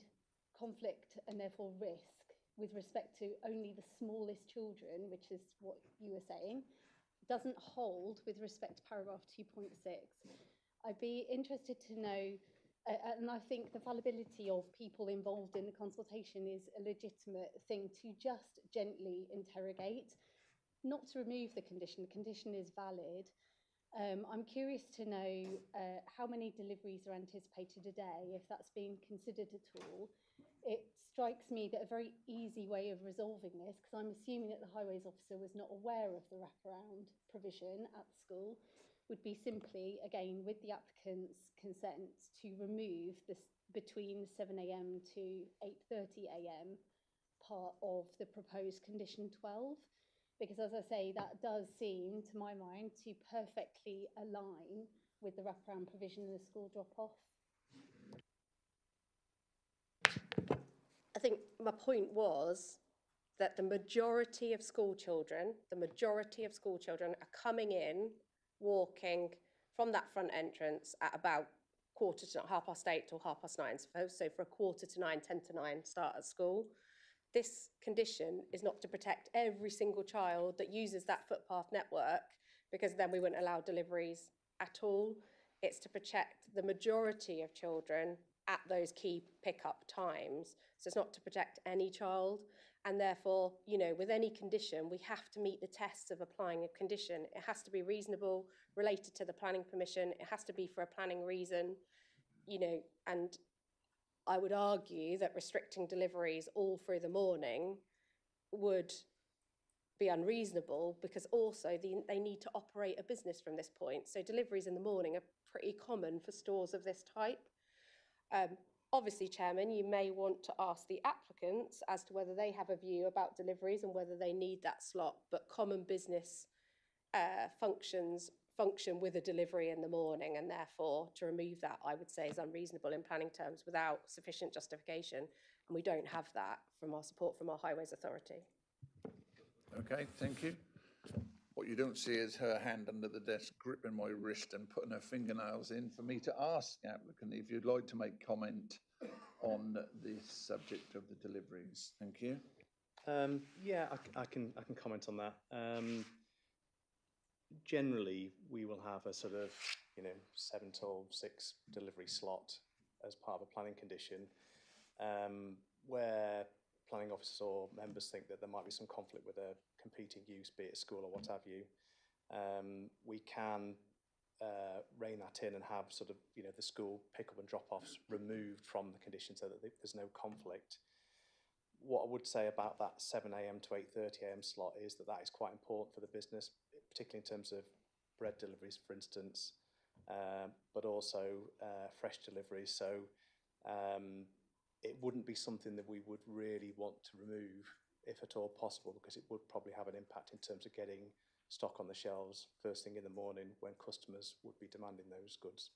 conflict and therefore risk with respect to only the smallest children, which is what you were saying, doesn't hold with respect to paragraph 2.6. I'd be interested to know, and I think the fallibility of people involved in the consultation is a legitimate thing to just gently interrogate, not to remove the condition is valid. I'm curious to know how many deliveries are anticipated a day, if that's being considered at all. It strikes me that a very easy way of resolving this, because I'm assuming that the Highways Officer was not aware of the wraparound provision at the school, would be simply, again, with the applicant's consent, to remove this between 7 AM to 8:30 AM part of the proposed condition 12. Because as I say, that does seem, to my mind, to perfectly align with the wraparound provision in the school drop-off. think my point was that the majority of school children are coming in, walking from that front entrance at about 8:15 till 9:30, so for 8:45, 9:50 start at school. This condition is not to protect every single child that uses that footpath network, because then we wouldn't allow deliveries at all. It's to protect the majority of children at those key pickup times. So it's not to protect any child. And therefore, you know, with any condition, we have to meet the tests of applying a condition. It has to be reasonable, related to the planning permission. It has to be for a planning reason, you know, and I would argue that restricting deliveries all through the morning would be unreasonable, because also they need to operate a business from this point. So deliveries in the morning are pretty common for stores of this type. Obviously, Chairman, you may want to ask the applicants as to whether they have a view about deliveries and whether they need that slot, but common business function with a delivery in the morning, and therefore to remove that, I would say, is unreasonable in planning terms without sufficient justification, and we don't have that from our support from our Highways Authority. Okay, thank you. What you don't see is her hand under the desk gripping my wrist and putting her fingernails in for me to ask the applicant if you'd like to make comment on the subject of the deliveries. Thank you. Yeah, I can comment on that. Generally, we will have a sort of, 7 till 6 delivery slot as part of a planning condition, where planning officers or members think that there might be some conflict with a competing use, be it a school or what have you. We can rein that in and have sort of, the school pick-up and drop-offs removed from the condition so that there's no conflict. What I would say about that 7 a.m. to 8:30 a.m. slot is that is quite important for the business, particularly in terms of bread deliveries, for instance, but also fresh deliveries. So it wouldn't be something that we would really want to remove, if at all possible, because it would probably have an impact in terms of getting stock on the shelves first thing in the morning when customers would be demanding those goods.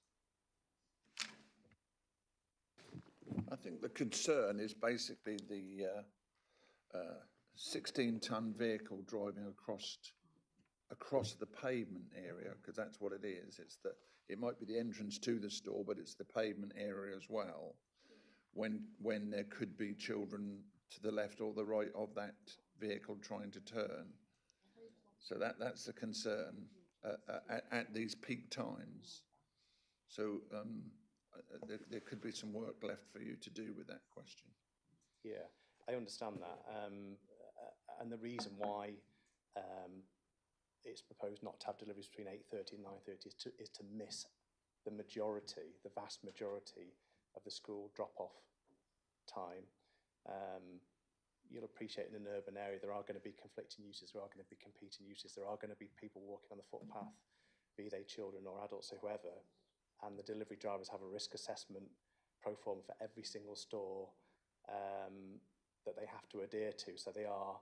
I think the concern is basically the 16-ton vehicle driving across the pavement area, because that's what it is. It's it might be the entrance to the store, but it's the pavement area as well. When there could be children to the left or the right of that vehicle trying to turn. So that's a concern at these peak times. So there could be some work left for you to do with that question. Yeah, I understand that. And the reason why it's proposed not to have deliveries between 8:30 and 9:30 is to miss the vast majority of the school drop-off time. You'll appreciate in an urban area there are going to be conflicting uses, there are going to be competing uses, there are going to be people walking on the footpath, be they children or adults or whoever, and the delivery drivers have a risk assessment pro forma for every single store that they have to adhere to. So they are,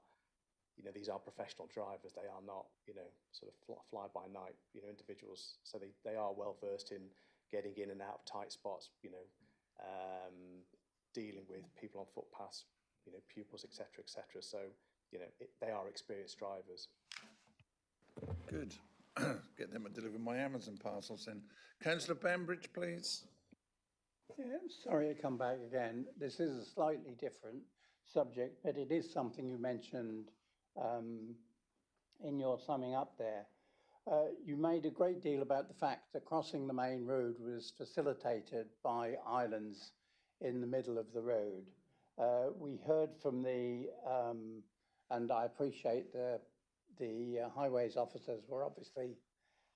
these are professional drivers, they are not, sort of fly-by-night, individuals. So they are well versed in getting in and out of tight spots, dealing with people on footpaths, pupils, etc., etc. So, they are experienced drivers. Good. Get them to deliver my Amazon parcels then. Councillor Bambridge, please. Yeah, sorry to come back again. This is a slightly different subject, but it is something you mentioned in your summing up there. You made a great deal about the fact that crossing the main road was facilitated by islands in the middle of the road. We heard from and I appreciate the highways officers were obviously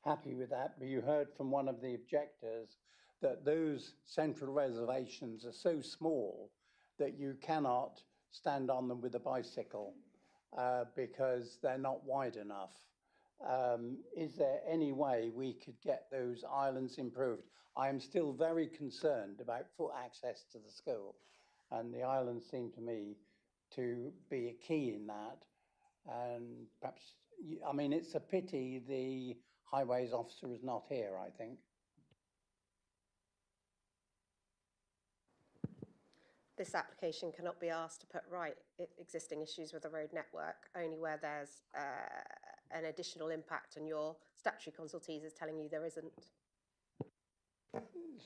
happy with that, but you heard from one of the objectors that those central reservations are so small that you cannot stand on them with a bicycle because they're not wide enough. Is there any way we could get those islands improved? I am still very concerned about foot access to the school, and the islands seem to me to be a key in that. And perhaps, I mean, it's a pity the highways officer is not here, I think. this application cannot be asked to put right existing issues with the road network, only where there's an additional impact and your statutory consultees is telling you there isn't.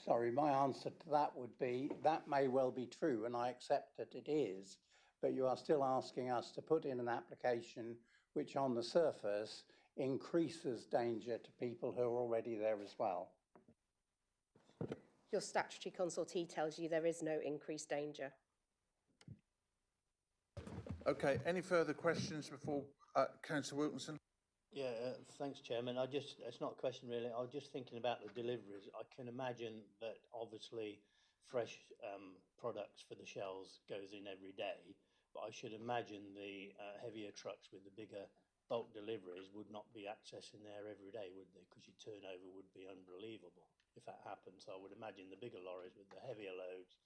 Sorry, my answer to that would be that may well be true, and I accept that it is, but you are still asking us to put in an application which on the surface increases danger to people who are already there as well. Your statutory consultee tells you there is no increased danger. Okay, any further questions before Councillor Wilkinson? Yeah, thanks, Chairman. It's not a question really. I was just thinking about the deliveries. I can imagine that obviously fresh products for the shells goes in every day, but I should imagine the heavier trucks with the bigger bulk deliveries would not be accessing there every day, would they? Because your turnover would be unbelievable if that happens. So I would imagine the bigger lorries with the heavier loads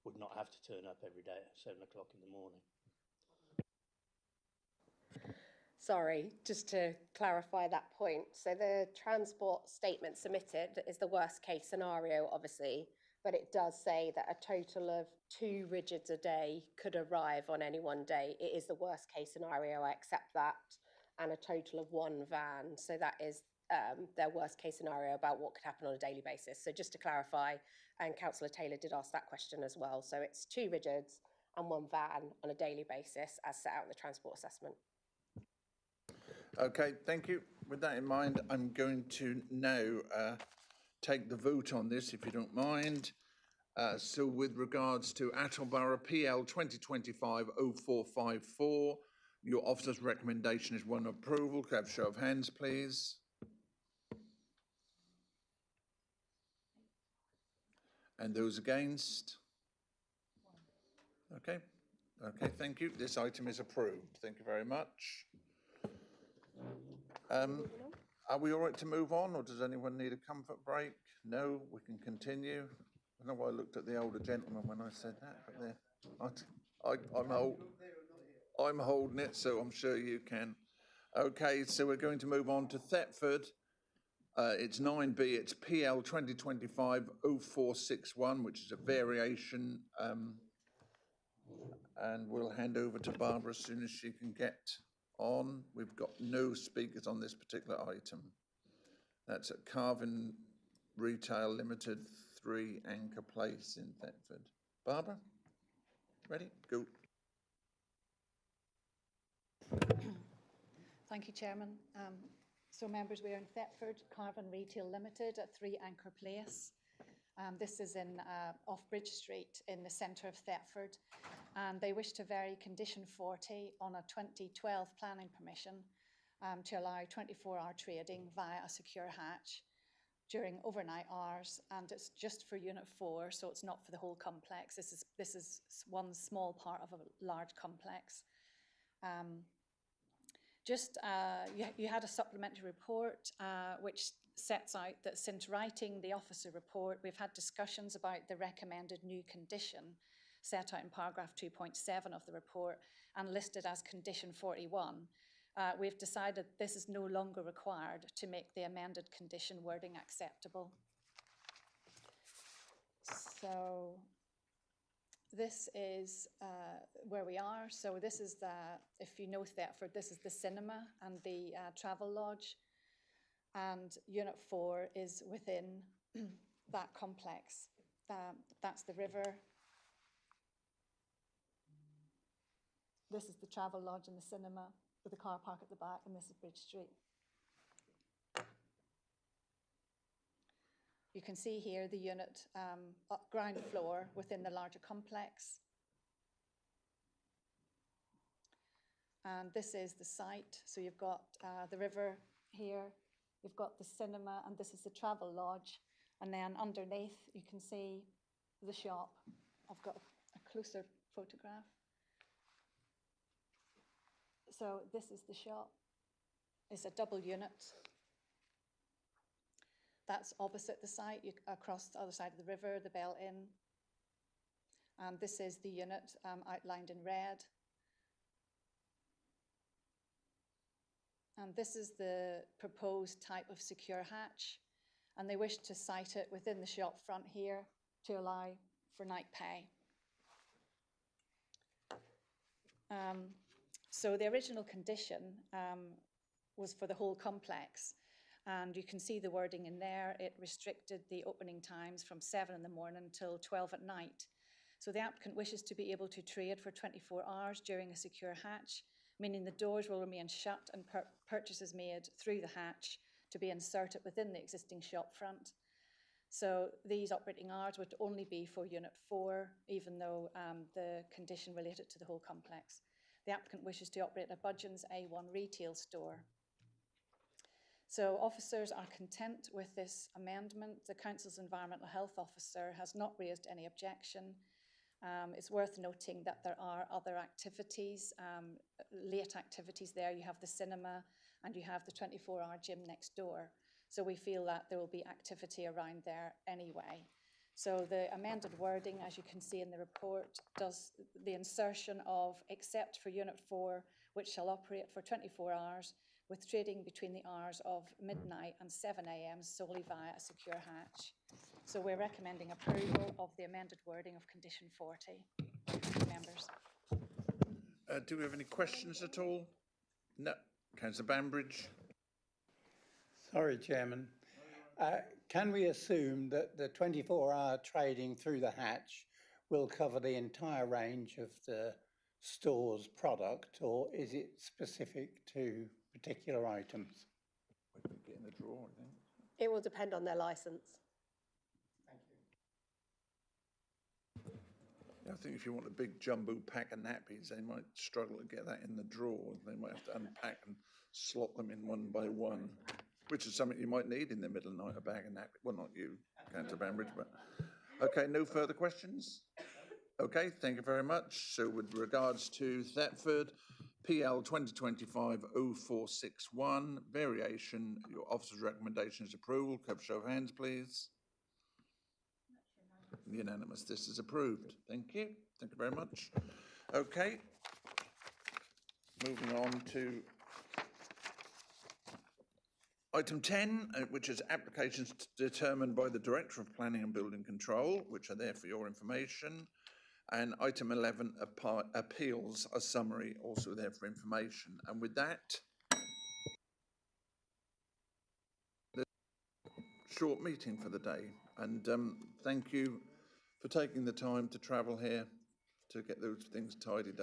would not have to turn up every day at 7 o'clock in the morning. Sorry, just to clarify that point. So the transport statement submitted is the worst case scenario, obviously, but it does say that a total of 2 rigids a day could arrive on any one day. It is the worst case scenario, I accept that, and a total of 1 van. So that is their worst case scenario about what could happen on a daily basis. So just to clarify, and Councillor Taylor did ask that question as well. So it's 2 rigids and 1 van on a daily basis as set out in the transport assessment. Okay, thank you. With that in mind, I'm going to now take the vote on this, if you don't mind. So with regards to Attleborough PL 2025-0454, your officer's recommendation is one approval. Could I have a show of hands, please? And those against? Okay. Okay, thank you. This item is approved. Thank you very much. Are we all right to move on, or does anyone need a comfort break? No, we can continue. I don't know why I looked at the older gentleman when I said that, but there, I'm holding it, so I'm sure you can. Okay, so we're going to move on to Thetford. It's 9B, it's PL 2025-0461, which is a variation, and we'll hand over to Barbara as soon as she can get on. We've got no speakers on this particular item. That's at Carvin Retail Limited, 3 Anchor Place in Thetford. Barbara, ready? Go. Thank you, Chairman. So members, we are in Thetford, Carvin Retail Limited at 3 Anchor Place. This is in off Bridge Street in the centre of Thetford, and they wish to vary condition 40 on a 2012 planning permission to allow 24-hour trading via a secure hatch during overnight hours, and it's just for Unit 4, so it's not for the whole complex. This is one small part of a large complex. You had a supplementary report which sets out that since writing the officer report, we've had discussions about the recommended new condition set out in paragraph 2.7 of the report and listed as condition 41. We've decided this is no longer required to make the amended condition wording acceptable. So this is where we are. So this is if you know Thetford, this is the cinema and the travel lodge. And Unit 4 is within that complex. That's the river. This is the travel lodge and the cinema with a car park at the back, and this is Bridge Street. You can see here the unit ground floor within the larger complex. And this is the site. So you've got the river here, you've got the cinema, and this is the travel lodge. And then underneath, you can see the shop. I've got a closer photograph. So this is the shop. It's a double unit. That's opposite the site, across the other side of the river, the Bell Inn. And this is the unit outlined in red. And this is the proposed type of secure hatch. And they wish to site it within the shop front here to allow for night pay. So the original condition was for the whole complex, and you can see the wording in there. It restricted the opening times from 7 in the morning till 12 at night. So the applicant wishes to be able to trade for 24 hours during a secure hatch, meaning the doors will remain shut and purchases made through the hatch to be inserted within the existing shop front. So these operating hours would only be for Unit 4, even though the condition related to the whole complex. The applicant wishes to operate a Budgeon's A1 retail store. So officers are content with this amendment. The Council's Environmental Health Officer has not raised any objection. It's worth noting that there are other activities, late activities there. You have the cinema and you have the 24-hour gym next door. So we feel that there will be activity around there anyway. So the amended wording, as you can see in the report, does the insertion of except for Unit 4, which shall operate for 24 hours with trading between the hours of midnight and 7 a.m. solely via a secure hatch. So we're recommending approval of the amended wording of condition 40. Members. Do we have any questions at all? No. Councillor Bambridge. Sorry, Chairman. Can we assume that the 24-hour trading through the hatch will cover the entire range of the store's product, or is it specific to particular items? Get in the drawer, I think. It will depend on their licence. I think if you want a big jumbo pack of nappies, they might struggle to get that in the drawer. They might have to unpack and slot them in one by one, which is something you might need in the middle of the night, a bag of nappies. Well, not you, Councillor Bambridge, but... Okay, no further questions? Okay, thank you very much. So with regards to Thetford, PL 2025-0461, variation, your officer's recommendation is approval. Could I have a show of hands, please? Unanimous. This is approved. Thank you. Thank you very much. Okay. Moving on to item 10, which is applications determined by the Director of Planning and Building Control, which are there for your information. And item 11, appeals, a summary, also there for information. And with that, the short meeting for the day. And thank you for taking the time to travel here to get those things tidied up.